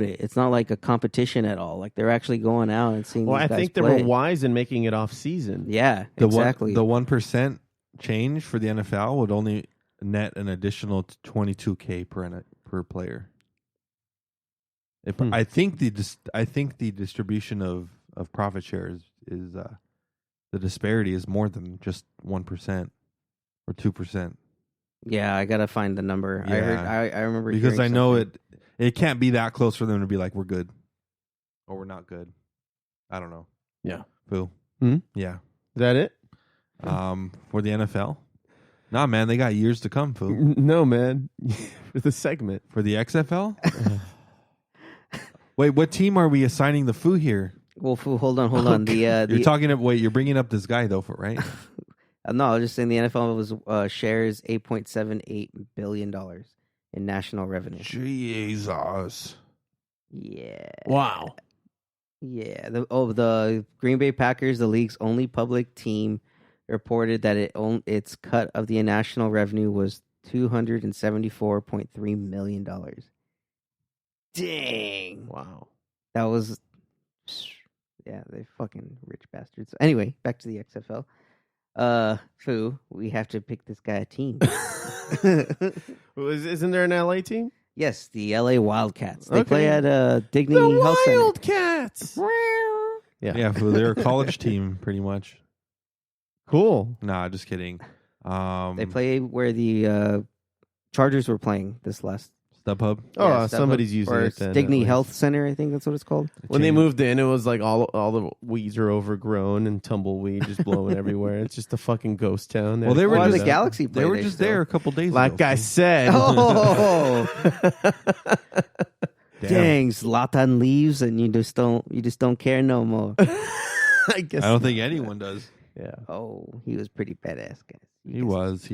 it. It's not like a competition at all. Like they're actually going out and seeing. Well, these I guys think they play. were wise in making it off season. Yeah, exactly. The 1%. change for the NFL would only net an additional $22K per player. I think the distribution of profit shares is the disparity is more than just 1% or 2%. Yeah, I gotta find the number. Yeah. I remember Because I hearing know something. it can't be that close for them to be like we're good or we're not good. I don't know. Yeah. Foo. Yeah. Is that it? For the NFL. Nah, man, they got years to come, Foo. No, man. For the segment. For the XFL? Wait, what team are we assigning the Foo here? Well, hold on. You're bringing up this guy though, right? No, I was just saying the NFL was shares $8.78 billion in national revenue. Jesus. Yeah. Wow. Yeah. The Green Bay Packers, the league's only public team, reported that its cut of the national revenue was $274.3 million. Dang. Wow. That was, yeah, they fucking rich bastards. Anyway, back to the XFL. Foo, we have to pick this guy a team. Isn't there an LA team? Yes, the LA Wildcats. They Okay. play at Dignity Health Center. Wildcats. Yeah, Foo, they're a college team, pretty much. Cool. Nah, just kidding. They play where the Chargers were playing this last. StubHub. Oh, Yeah, somebody's using or it then. Dignity at Health least. Center, I think that's what it's called. When they moved in, it was like all the weeds are overgrown and tumbleweed just blowing everywhere. It's just a fucking ghost town. Well, they were Well, just the Galaxy They were play just still. there a couple days like ago. I Foo. said. Oh, Damn. dang! Zlatan leaves, and you just don't care no more. I guess. I don't think anyone does. Yeah. Oh, he was pretty badass, guys. He was.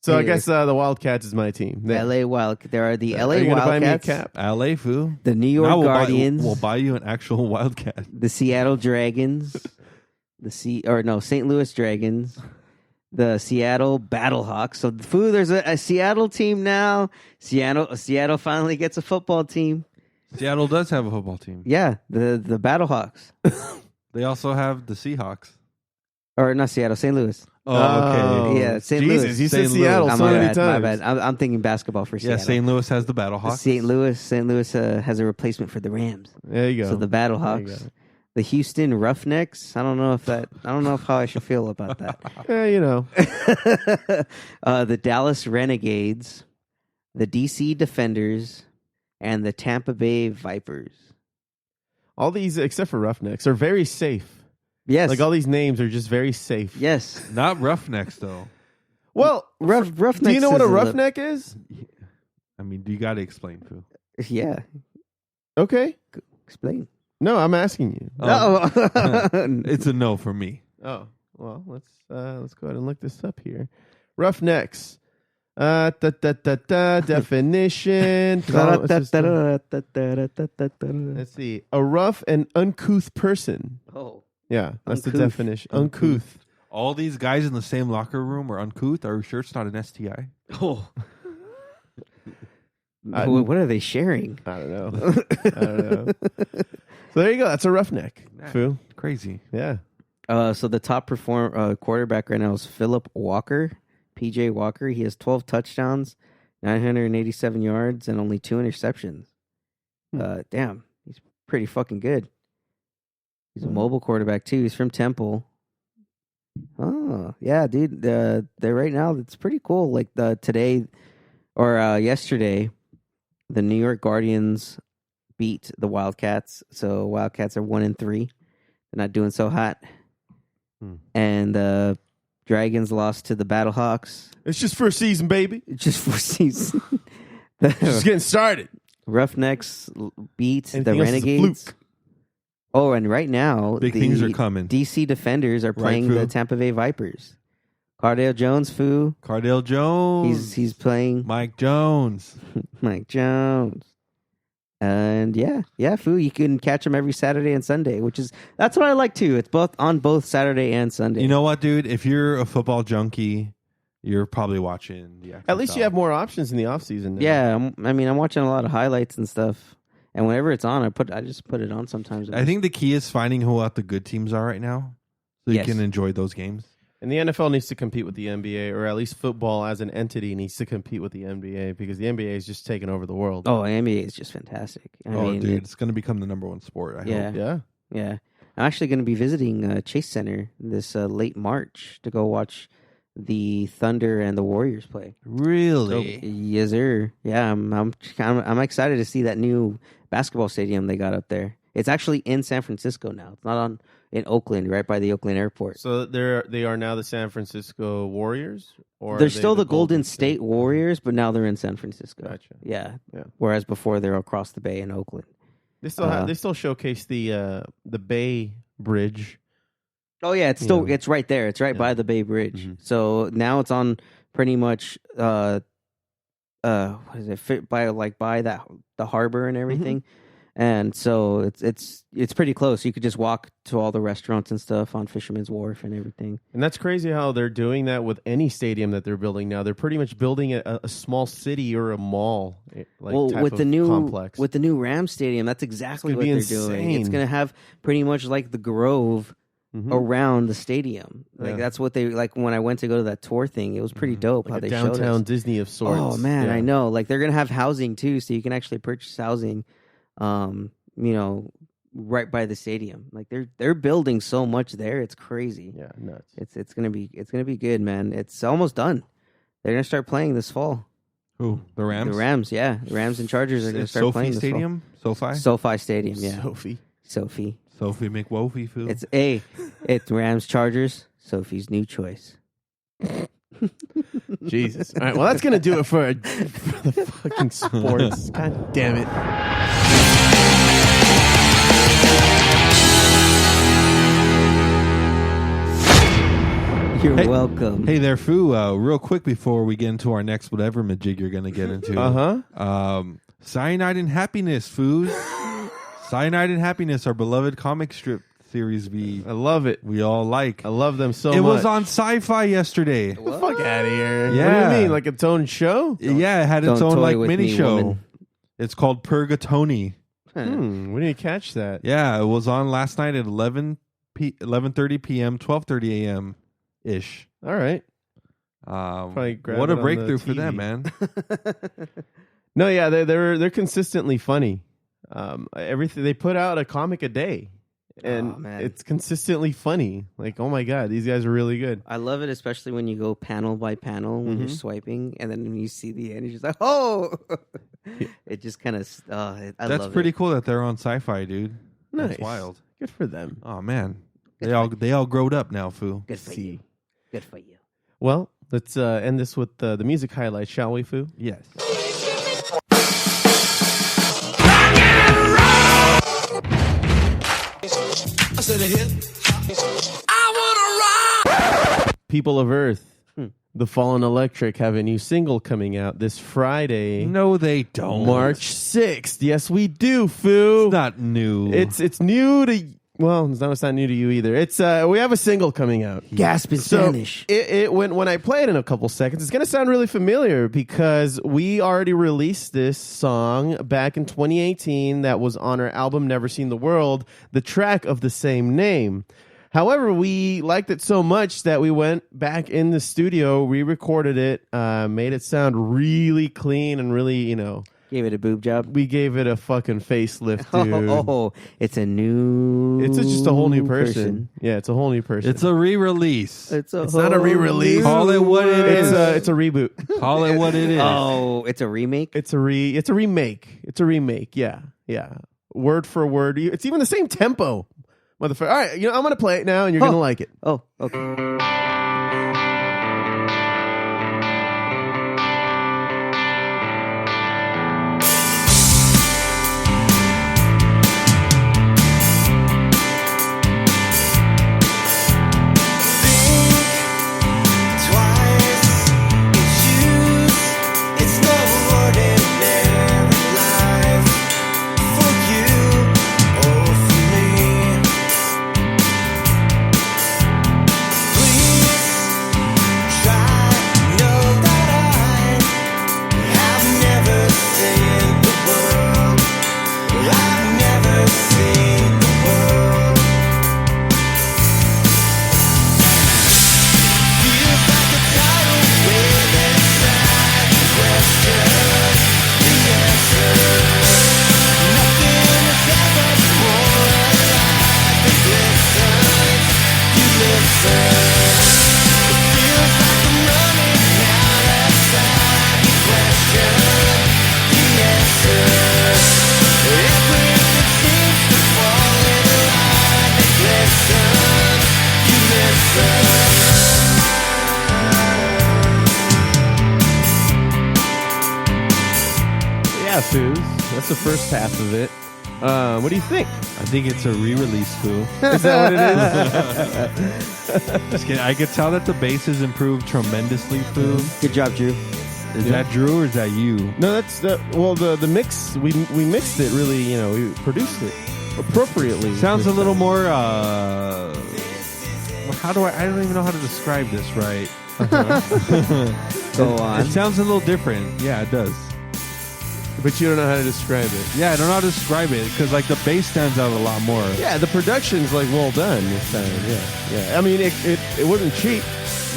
So I Anyway. guess the Wildcats is my team. LA Wildcats. There are the Are LA you gonna buy me a Wildcats, cap? LA, Foo. the New York Now Guardians, We'll buy you an actual Wildcat. the Seattle Dragons, St. Louis Dragons, the Seattle Battlehawks. So, Foo, there's a Seattle team now. Seattle finally gets a football team. Seattle does have a football team. Yeah, the Battlehawks. They also have the Seahawks. Or not Seattle, St. Louis. Oh, okay. Yeah, St. Jesus, Louis. you said St. Louis. Seattle so my many bad, times. my bad. I'm thinking basketball for Yeah, Seattle. St. Louis has the Battlehawks. St. Louis has a replacement for the Rams. There you go. So the There you Battlehawks, go. the Houston Roughnecks. I don't know how I should feel about that. You know. The Dallas Renegades, the DC Defenders, and the Tampa Bay Vipers. All these, except for Roughnecks, are very safe. Yes, Like all these names are just very safe. yes. Not Roughnecks, though. Well, Roughnecks. do you know what a is roughneck is? I mean, you got to explain, Foo. Yeah, Okay. explain. No, I'm asking you. Oh. It's a no for me. Oh, well, let's go ahead and look this up here. Roughnecks. Definition. Let's see. A rough and uncouth person. Oh, Yeah, that's the Uncouth. definition. Uncouth. All these guys in the same locker room are uncouth. Are you sure it's not an STI? oh. What are they sharing? I don't know. So there you go. That's a roughneck. Foo. Crazy. Yeah. So the top quarterback right now is Philip Walker, PJ Walker. He has 12 touchdowns, 987 yards, and only 2 interceptions. Damn, he's pretty fucking good. He's a mobile quarterback too. He's from Temple. Oh yeah, dude. They're right now. It's pretty cool. Like today or yesterday, the New York Guardians beat the Wildcats. So Wildcats are 1-3. They're not doing so hot. And the Dragons lost to the Battlehawks. It's just first season, baby. Just for season. Just getting started. Roughnecks beat Anything the else is a Renegades. fluke. Oh, and right now, Big things are coming. DC Defenders are playing Foo? the Tampa Bay Vipers. Cardale Jones, Foo. Cardale Jones. He's playing Mike Jones. Mike Jones. And yeah, Foo. You can catch him every Saturday and Sunday, that's what I like too. It's on both Saturday and Sunday. You know what, dude? If you're a football junkie, you're probably watching the XFL. At least you have more options in the offseason. Yeah, I'm watching a lot of highlights and stuff. And whenever it's on, I just put it on sometimes. I think the key is finding who the good teams are right now, so Yes. you can enjoy those games. And the NFL needs to compete with the NBA, or at least football as an entity needs to compete with the NBA because the NBA is just taking over the world. Oh, NBA is just fantastic. I mean, dude, it's going to become the number one sport. I hope. Yeah. I'm actually going to be visiting Chase Center this late March to go watch the Thunder and the Warriors play. Really? Yes, sir. Yeah, I'm excited to see that new basketball stadium they got up there. It's actually in San Francisco now. It's not in Oakland, right by the Oakland airport. So they are now the San Francisco Warriors, or they're still the Golden State Warriors, but now they're in San Francisco. Gotcha. Yeah. Whereas before they're across the bay in Oakland. They still showcase the Bay Bridge. Oh yeah, it's right there. It's right by the Bay Bridge. Mm-hmm. So now it's on pretty much what is it? Fit by the harbor and everything. Mm-hmm. And so it's pretty close. You could just walk to all the restaurants and stuff on Fisherman's Wharf and everything. And that's crazy how they're doing that with any stadium that they're building now. They're pretty much building a small city or a mall, with the new complex. With the new Rams stadium, that's exactly what they're doing. It's going to have pretty much like the Grove around the stadium. Like that's what they like. When I went to go to that tour thing, it was pretty dope how they showed us. Downtown Disney of sorts. Oh man, I know. Like they're going to have housing too, so you can actually purchase housing. Right by the stadium. Like they're building so much there. It's crazy. Yeah, nuts. It's gonna be good, man. It's almost done. They're gonna start playing this fall. Who? The Rams? The Rams, yeah. The Rams and Chargers are gonna start playing this Stadium? fall. SoFi? SoFi Stadium, yeah. Sophie McWophie food. It's Rams Chargers. Sophie's new choice. Jesus. All right, well, that's going to do it for the fucking sports. God damn it. You're welcome. Hey there, Foo. Real quick before we get into our next whatever majig you're going to get into. Cyanide and Happiness, Foos. Cyanide and Happiness, our beloved comic strip series I love it. we all like. I love them so much. It was on Sci-Fi yesterday. Get the fuck out of here. Yeah. What do you mean? Like its own show? Yeah, it had its Don't own toy like with mini me, show. woman. It's called Purgatoni. We didn't catch that. Yeah, it was on last night at 11:30 p.m., 12:30 a.m. ish. All right. What a breakthrough for them, man. No, yeah, they're consistently funny. Everything they put out a comic a day, and it's consistently funny. Like, oh my god, these guys are really good. I love it, especially when you go panel by panel when you're swiping, and then when you see the end, you're just like, oh, it just kind of. That's pretty cool that they're on Sci-Fi, dude. Nice. That's wild. Good for them. Oh man, they all growed up now, Foo. Good for you. Good for you. Well, let's end this with the music highlights, shall we, Foo? Yes. People of Earth, The Fallen Electric have a new single coming out this Friday. No, they don't. March 6th. Yes, we do, Foo. It's not new. It's new to... Well, it's not new to you either. It's we have a single coming out. Gasp in Spanish. When I play it in a couple seconds, it's going to sound really familiar because we already released this song back in 2018 that was on our album Never Seen the World, the track of the same name. However, we liked it so much that we went back in the studio, re-recorded it, made it sound really clean and really, Gave it a boob job. We gave it a fucking facelift, dude. It's a new. It's just a whole new person. Yeah, it's a whole new person. It's a re-release. It's not a re-release. Call it what it is. It's a reboot. Call it what it is. Oh, it's a remake. It's a remake. It's a remake. Yeah. Word for word. It's even the same tempo, motherfucker. All right, I'm gonna play it now, and you're gonna like it. Oh, okay. Please Yeah, Foos. That's the first half of it. What do you think? I think it's a re-release, Foo. Is that what it is? Just kidding. I could tell that the bass has improved tremendously, Foo. Good job, Drew. Is that Drew or is that you? No, that's the mix. We mixed it really. We produced it appropriately. Sounds a little more. How do I don't even know how to describe this right. Go on. It sounds a little different. Yeah, it does. But you don't know how to describe it. Yeah, I don't know how to describe it because like the bass stands out a lot more. Yeah, the production's like well done this time. Yeah. I mean, it wasn't cheap,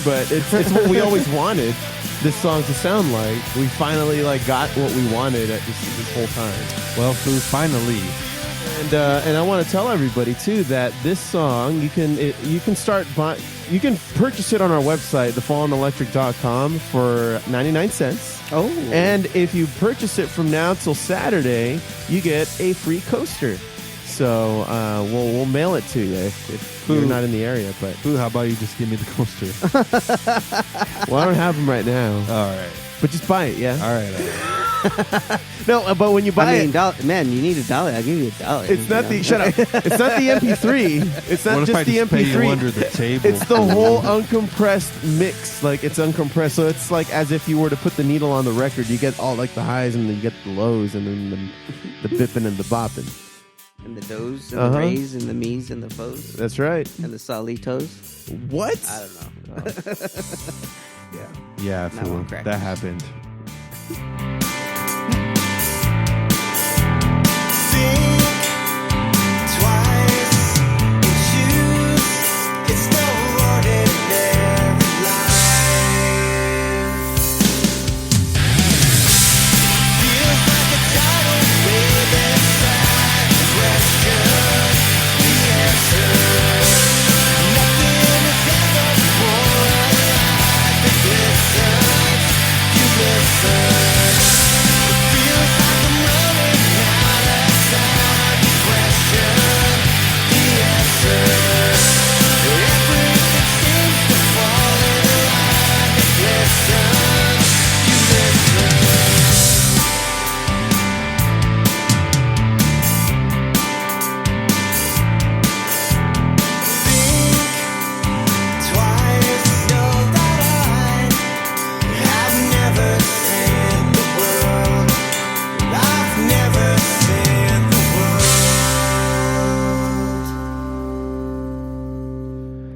but it's what we always wanted this song to sound like. We finally got what we wanted at this whole time. Well, Foo, finally. And I want to tell everybody too that this song you can purchase it on our website, thefallenelectric.com for 99 cents. Oh. And if you purchase it from now till Saturday, you get a free coaster. So we'll mail it to you if you're not in the area. But Foo, how about you just give me the coaster? well, I don't have them right now. All right. But just buy it, yeah. All right. No, but when you buy it, man, you need $1. I'll give you $1. it's not the shut up. It's not the MP3. It's not What if just I the just pay you MP3. under the table? It's the whole uncompressed mix. It's uncompressed, so it's like as if you were to put the needle on the record. You get all the highs and then you get the lows and then the bipping and the bopping. And the does and the rays and the me's and the foes That's right. and the solitos. What? I don't know. Yeah, Now Foo, I'm cracking. that happened.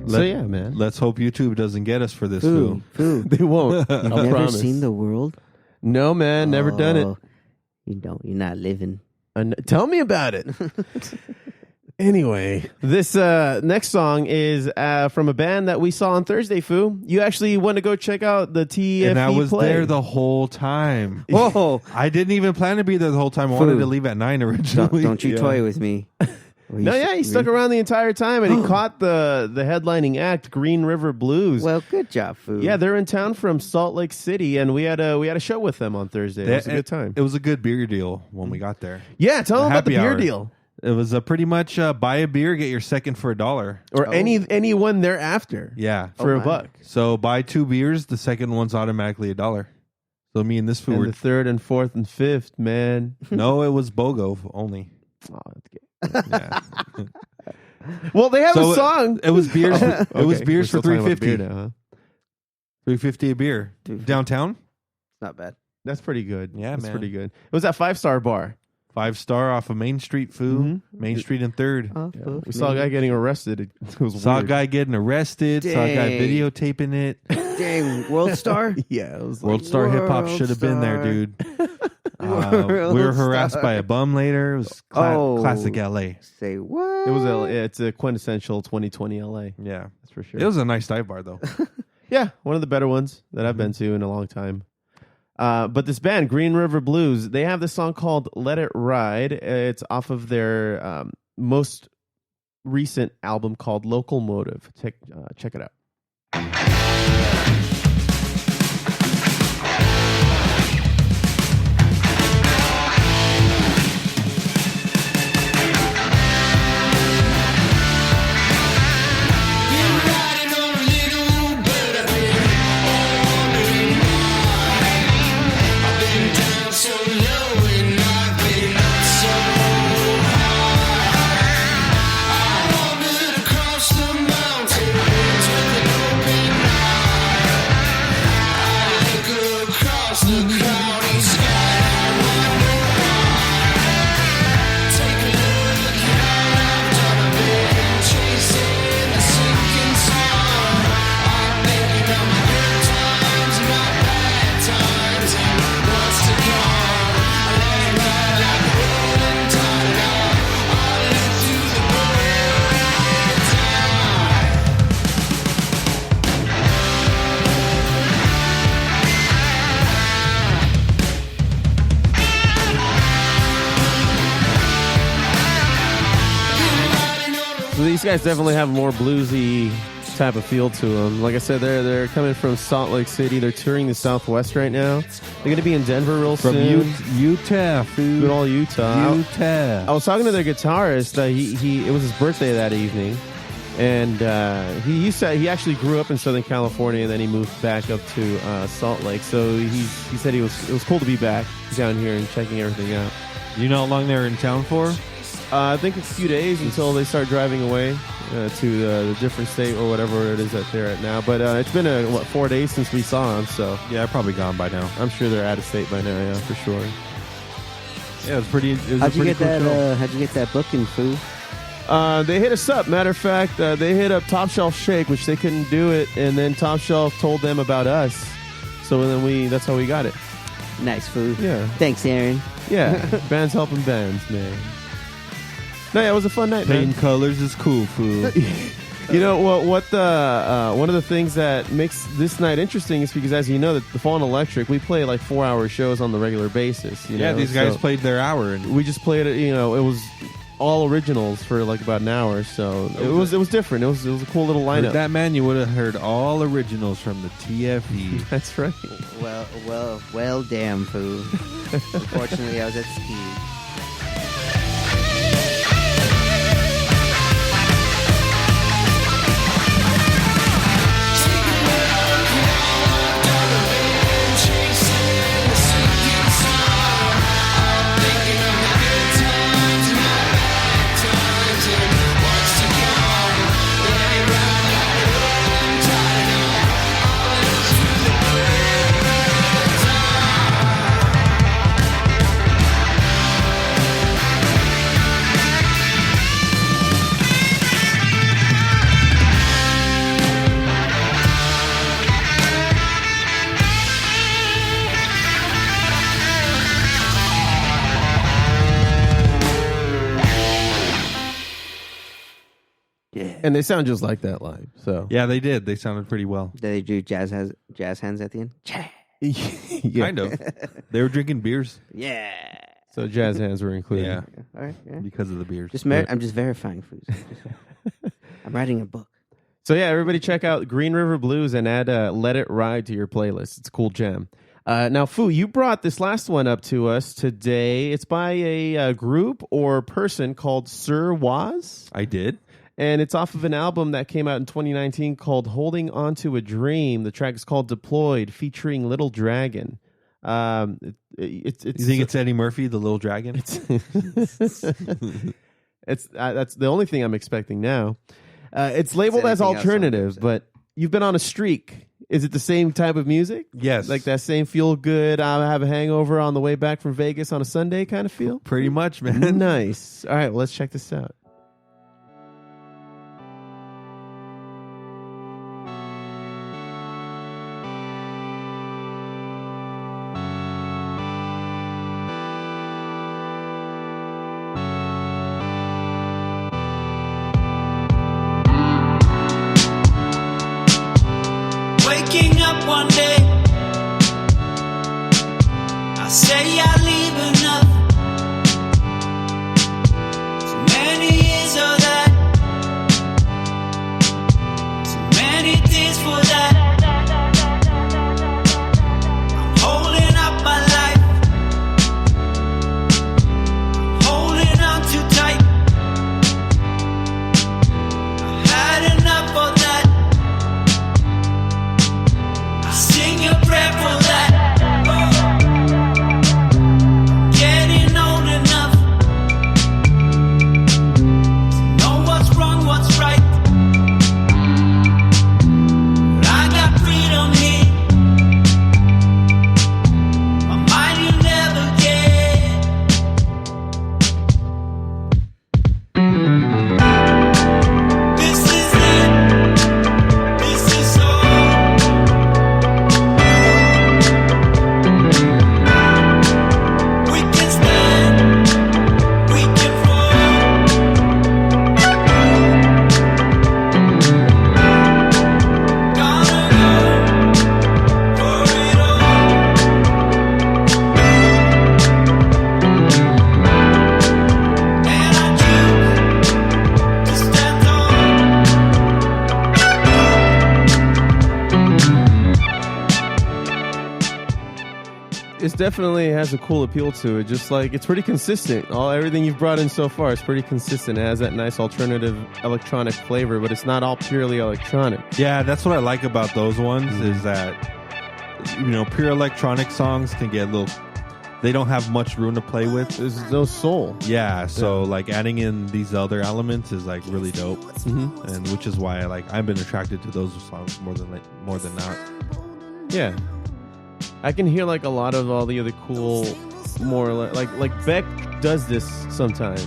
So yeah, man. Let's hope YouTube doesn't get us for this, Foo, Foo. They won't. You've I never promise. seen the world? No, man. Never done it. Oh, you don't. You're not living. Tell me about it. Anyway, this next song is from a band that we saw on Thursday, Foo. You actually went to go check out the TFE And I was play. there the whole time. Whoa! I didn't even plan to be there the whole time. I wanted to leave at 9 originally. Don't you toy with me. No, yeah, he stuck around the entire time, and he caught the headlining act, Green River Blues. Well, good job, Foo. Yeah, they're in town from Salt Lake City, and we had a show with them on Thursday. It was a good time. It was a good beer deal when we got there. Yeah, tell them about the happy beer hour. deal. It was pretty much buy a beer, get your second for $1. Or anyone thereafter. Yeah. For my. $1. So buy 2 beers, the second one's automatically $1. So me and this food And were... the third and fourth and fifth, man. No, it was BOGO only. Oh, that's good. Yeah. Well, they have So a song. It was beers. It was Okay, beers we're for still talking about $3.50. beer now, huh? $3.50 a beer. Downtown? Not bad. That's pretty good. Yeah, that's man. pretty good. It was that 5-star bar. 5-star off of Main Street food. Main Street and 3rd. We saw a guy getting arrested. It was Saw a weird. guy getting arrested. Saw a guy Dang. videotaping it. Dang, World Star? Yeah, it was World Star Hip Hop World should have been there, Star. dude. We World were harassed Star. by a bum later. It was Oh. classic LA. Say what? It was it's a quintessential 2020 LA. Yeah. That's for sure. It was a nice dive bar, though. Yeah, one of the better ones that I've been to in a long time. But this band, Green River Blues, they have this song called Let It Ride. It's off of their most recent album called Local Motive. Check it out. So these guys definitely have a more bluesy type of feel to them. Like I said, they're coming from Salt Lake City. They're touring the Southwest right now. They're going to be in Denver real soon. From Utah, food. Good old Utah. Utah. I was talking to their guitarist. It was his birthday that evening, and he said he actually grew up in Southern California, and then he moved back up to Salt Lake. So he said it was cool to be back down here and checking everything out. You know how long they were in town for? I think a few days until they start driving away to the different state or whatever it is that they're at now. But it's been 4 days since we saw them, so Yeah, probably gone by now. I'm sure they're out of state by now. Yeah, for sure. Yeah, it was pretty. It was How'd a you pretty get cool that? show. How'd you get that booking, Foo? They hit us up. Matter of fact, they hit up Top Shelf Shake, which they couldn't do it, and then Top Shelf told them about us. So then that's how we got it. Nice, Foo. Yeah. Thanks, Aaron. Yeah, bands helping bands, man. No, yeah, it was a fun night, Painting man. colors is cool, food. You know what one of the things that makes this night interesting is because, as you know, that the Fallen Electric, we play like 4-hour shows on the regular basis. Yeah, these guys played their hour, and We just played it. You know, it was all originals for like about an hour, so it was different. It was a cool little heard lineup. that man, you would have heard all originals from the TFE. That's right. Well, damn, Foo. Unfortunately, I was at ski. And they sound just like that live. So Yeah, they did. They sounded pretty well. Did they do jazz hands at the end? yeah. Kind of. They were drinking beers. Yeah. So jazz hands were included. Yeah, All right. Yeah. because of the beers. I'm just verifying, Foo. I'm writing a book. So yeah, everybody check out Green River Blues and add Let It Ride to your playlist. It's a cool jam. Now, Foo, you brought this last one up to us today. It's by a group or person called Sir Waz. I did. And it's off of an album that came out in 2019 called Holding On to a Dream. The track is called Deployed, featuring Little Dragon. You think it's Eddie Murphy, the Little Dragon? That's the only thing I'm expecting now. It's labeled as anything else on alternative, there, so. but you've been on a streak. Is it the same type of music? Yes. Like that same feel good, I have a hangover on the way back from Vegas on a Sunday kind of feel? Pretty much, man. Nice. All right, well, let's check this out. Waking up one day, I say I leave enough. So many years of that It definitely has a cool appeal to it. Just like it's pretty consistent. Everything you've brought in so far is pretty consistent. It has that nice alternative electronic flavor, but it's not all purely electronic. Yeah, that's what I like about those ones is that pure electronic songs can get a little. They don't have much room to play with. There's no soul. Yeah, so like adding in these other elements is like really dope, and which is why I've been attracted to those songs more than not. Yeah, I can hear like a lot of all the other cool, more like Beck does this sometimes.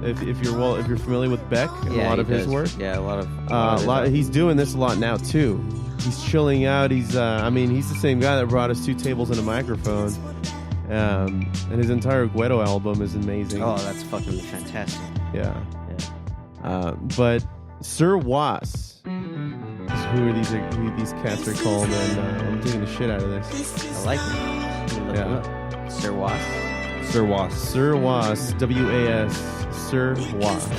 If you're familiar with Beck and a lot of his work, yeah, a lot. He's doing this a lot now too. He's chilling out. He's he's the same guy that brought us 2 tables and a microphone. And his entire Gueto album is amazing. Oh, that's fucking fantastic. Yeah. But Sir Was is who these cats are called, and I'm taking the shit out of this. I like it. Yeah. Sir Was. Sir Was. Sir Was, WAS, Sir Was.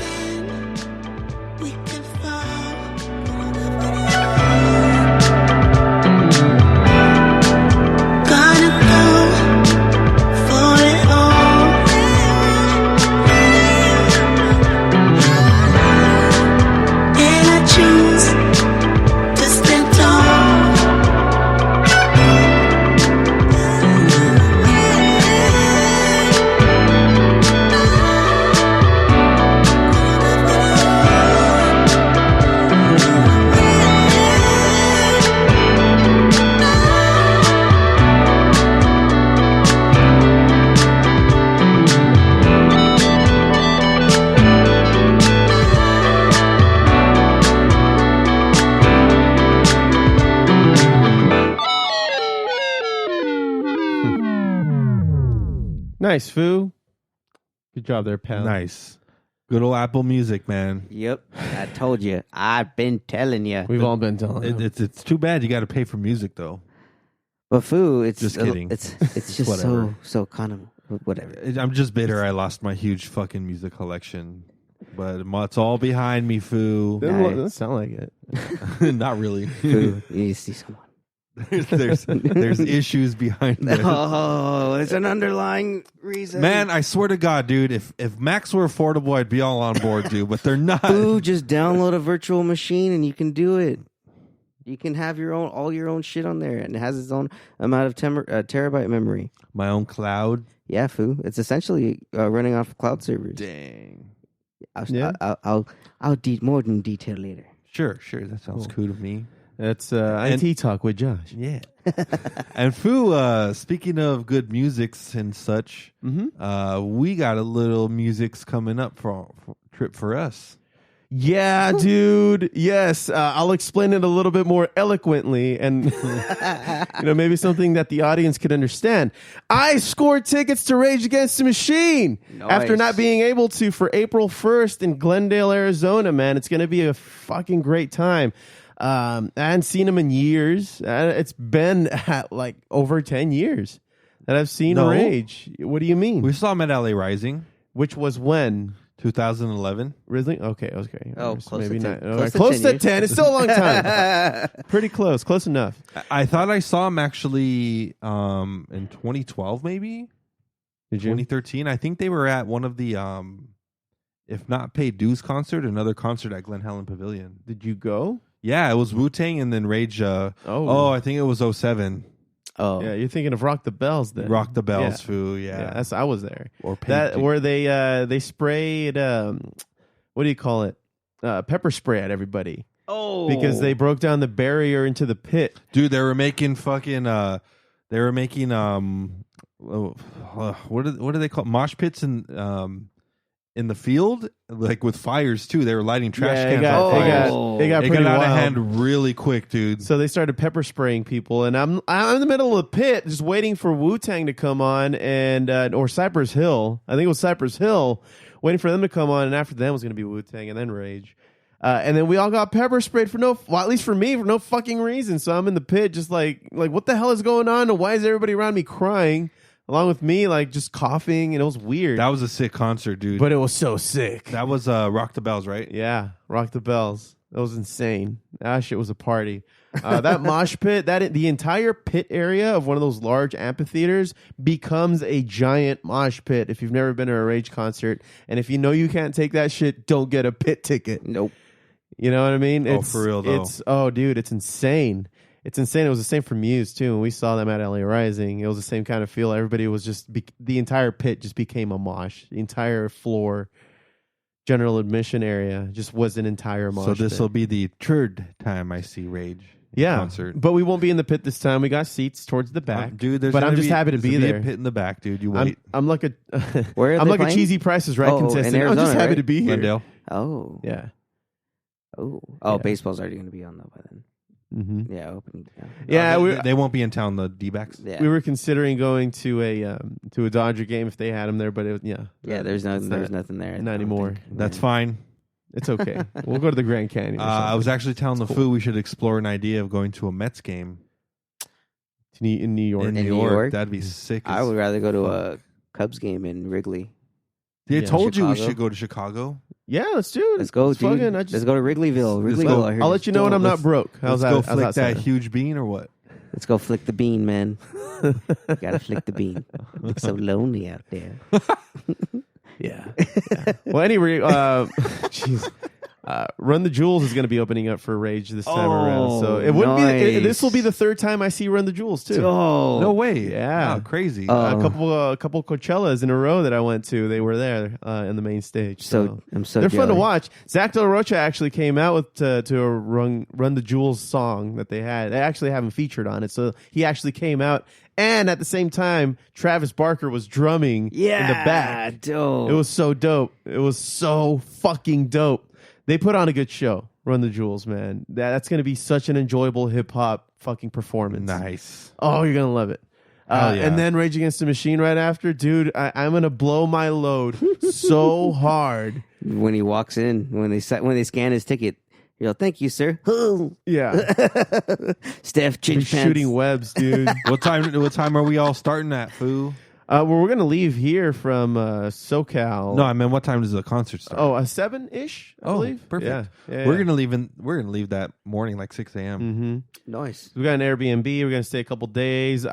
Nice, Foo. Good job there, pal. Nice. Good old Apple Music, man. Yep, I told you. I've been telling you. We've all been telling you. It's too bad you got to pay for music though. But Foo, it's just kidding. It's just so kind of whatever. I'm just bitter. I lost my huge fucking music collection, but it's all behind me, Foo. Doesn't sound like it. Not really. Foo, you need to see someone. there's issues behind it. Oh, there's an underlying reason. Man, I swear to God, dude, if Macs were affordable, I'd be all on board, dude. But they're not. Foo, just download a virtual machine and you can do it. You can have all your own shit on there, and it has its own amount of terabyte memory. My own cloud. Yeah, Foo. It's essentially running off cloud servers. Dang. I'll more in detail later. Sure. That sounds cool to me. That's IT Talk with Josh. Yeah. And Foo, speaking of good musics and such, we got a little musics coming up for trip for us. Yeah, dude. Yes, I'll explain it a little bit more eloquently, and maybe something that the audience could understand. I scored tickets to Rage Against the Machine after not being able to for April 1st in Glendale, Arizona. Man, it's gonna be a fucking great time. I hadn't seen him in years. It's been like over 10 years that I've seen Rage. What do you mean? We saw him at LA Rising. Which was when? 2011. Really? Okay. Oh, maybe to 10. not. Close to 10. It's still a long time. Pretty close. Close enough. I thought I saw him actually in 2012, maybe? Did you? 2013. I think they were at one of the, if not paid dues concert, another concert at Glen Helen Pavilion. Did you go? Yeah, it was Wu-Tang and then Rage. I think it was 07. Oh, yeah, you're thinking of Rock the Bells then. Rock the Bells, Foo, yeah. I was there. Or where they sprayed, what do you call it? Pepper spray at everybody. Oh. Because they broke down the barrier into the pit. Dude, they were making what do they call it? Mosh pits in the field, like with fires too. They were lighting trash cans on fire. It got pretty out wild. of hand really quick, dude. So they started pepper spraying people, and I'm in the middle of the pit, just waiting for Wu-Tang to come on, and or Cypress Hill. I think it was Cypress Hill, waiting for them to come on, and after them was going to be Wu-Tang, and then Rage. And then we all got pepper sprayed at least for me, for no fucking reason. So I'm in the pit, just like what the hell is going on? And why is everybody around me crying? Along with me, like, just coughing, and it was weird. That was a sick concert, dude. But it was so sick. That was Rock the Bells, right? Yeah, Rock the Bells. That was insane. That shit was a party. That mosh pit, the entire pit area of one of those large amphitheaters becomes a giant mosh pit if you've never been to a Rage concert. And if you know you can't take that shit, don't get a pit ticket. Nope. You know what I mean? For real, though. Dude, it's insane. It's insane. It was the same for Muse, too. When we saw them at LA Rising, it was the same kind of feel. Everybody was just, the entire pit just became a mosh. The entire floor, general admission area just was an entire mosh pit. So this will be the third time I see Rage concert. But we won't be in the pit this time. We got seats towards the back. Dude, but I'm just happy to be there. A pit in the back, dude. You wait. I'm like a Where are I'm they like playing? a cheesy Price is Right contestant. in Arizona, I'm just happy right? to be here. Glendale. Oh. Yeah. Oh. Yeah. Baseball's already going to be on though by then. Mm-hmm. Yeah, opening. Yeah, they won't be in town. The D-backs. Yeah. we were considering going to a Dodger game if they had them there, but There's nothing there. not anymore. That's fine. It's okay. We'll go to the Grand Canyon. I was actually telling the Foo we should explore an idea of going to a Mets game in New York. in New New York. York? That'd be sick. I would rather go to a Cubs game in Wrigley. They told you we Chicago. should go to Chicago. Yeah, let's do it. Let's go, It's dude. fucking- Let's go to Wrigleyville. let's Wrigleyville. go. I heard I'll is let you know when dope. I'm not broke. How's Let's go that? How's flick that sound? huge bean or what? Let's go flick the bean, man. Gotta flick the bean. It's so lonely out there. Yeah. Well, anyway, jeez. Run the Jewels is going to be opening up for Rage this time around. So it wouldn't be. This will be the third time I see Run the Jewels too. Oh, No way. Yeah. Wow, crazy. A couple Coachellas in a row that I went to. They were there in the main stage. So I'm so they're fun to jealous. watch. Zach De La Rocha actually came out with to a Run the Jewels song that they had. They actually haven't featured on it, so he actually came out. And at the same time, Travis Barker was drumming in the back. Dope. It was so dope. It was so fucking dope. They put on a good show. Run the Jewels, man. That's going to be such an enjoyable hip hop fucking performance. Nice. Oh, you're going to love it. Hell yeah. And then Rage Against the Machine right after. Dude, I'm going to blow my load so hard. When he walks in, when they scan his ticket, you go, "Thank you, sir." Yeah. Steph They're Chinch Pants. shooting webs, dude. What time are we all starting at, Foo? Well, we're going to leave here from SoCal. No, I mean, what time does the concert start? Oh, 7-ish, I believe. Perfect. Yeah. We're gonna leave that morning like 6 a.m. Mm-hmm. Nice. We got an Airbnb. We're going to stay a couple days. We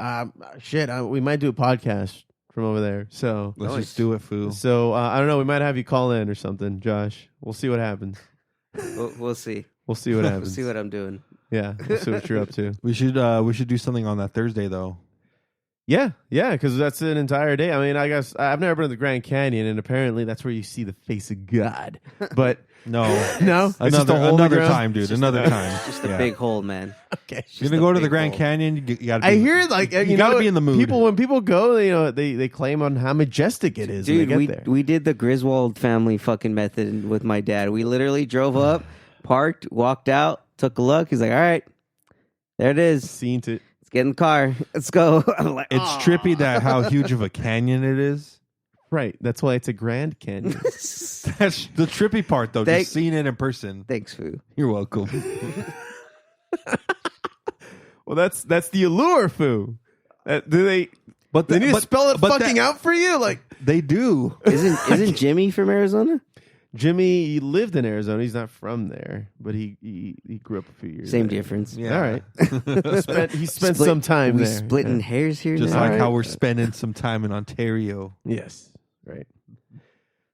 might do a podcast from over there. So Let's just do it, Foo. I don't know. We might have you call in or something, Josh. We'll see what happens. We'll see. We'll see what We'll happens. see what I'm doing. Yeah, we'll see what you're up to. We should do something on that Thursday though. Yeah, because that's an entire day. I mean, I guess I've never been to the Grand Canyon, and apparently that's where you see the face of God. But No, no, it's just a hole in the another ground? time, dude. Another time. Just a Yeah. big hole, man. Okay. You're gonna go to the Grand Canyon. You gotta. I hear like you gotta be in the mood. When people go, they claim on how majestic it is. Dude, when they get there. we did the Griswold family fucking method with my dad. We literally drove up, parked, walked out, took a look. He's like, "All right, there it is. Seen it. Let's get in the car. Let's go." I'm like, It's trippy that how huge of a canyon it is. Right. That's why it's a Grand Canyon. That's the trippy part, though. Just seeing it in person. Thanks, Foo. You're welcome. Well, that's the allure, Foo. Do they? But They need to spell it fucking out for you. Like They do. Isn't Jimmy from Arizona? Jimmy, he lived in Arizona. He's not from there, but he grew up a few years. Same there. difference. Yeah. All right. He spent Split- some time we there. splitting hairs here. Just now? like Alright. how we're spending some time in Ontario. Yes. Right.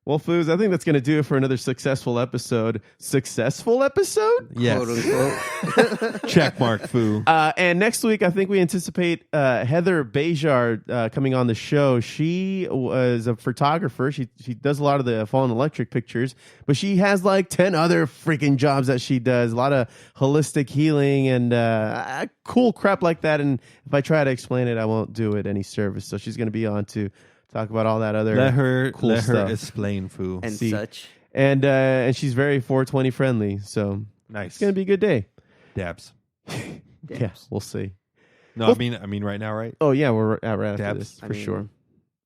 Well, Foos, I think that's going to do it for another successful episode. Successful episode? Yes. Quote, unquote. Check mark, Foo. And next week, I think we anticipate Heather Bejar coming on the show. She was a photographer. She does a lot of the Fallen Electric pictures, but she has like 10 other freaking jobs that she does. A lot of holistic healing and cool crap like that. And if I try to explain it, I won't do it any service. So she's going to be on to talk about all that other Let her stuff. explain, Foo. and See. such. And she's very 420 friendly. So Nice. it's going to be a good day. Dabs. Yeah, we'll see. No, Well- I mean right now, right? Oh, yeah, we're right after Dabs. this, I for mean, sure.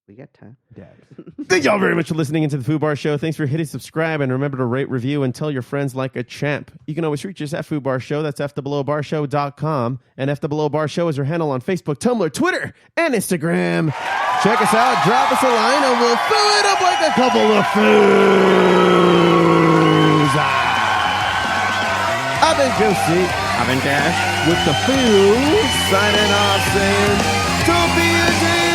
We got time. Dabs. Thank y'all very much for listening into the Foo Bar Show. Thanks for hitting subscribe, and remember to rate, review, and tell your friends like a champ. You can always reach us at Foo Bar Show. That's FTheBelowBarShow.com. And F The Below Bar Show is our handle on Facebook, Tumblr, Twitter, and Instagram. Check us out, drop us a line, and we'll fill it up like a couple of Foos. I've been Josie. I've been Dash. With the Foos signing off saying, don't be a day.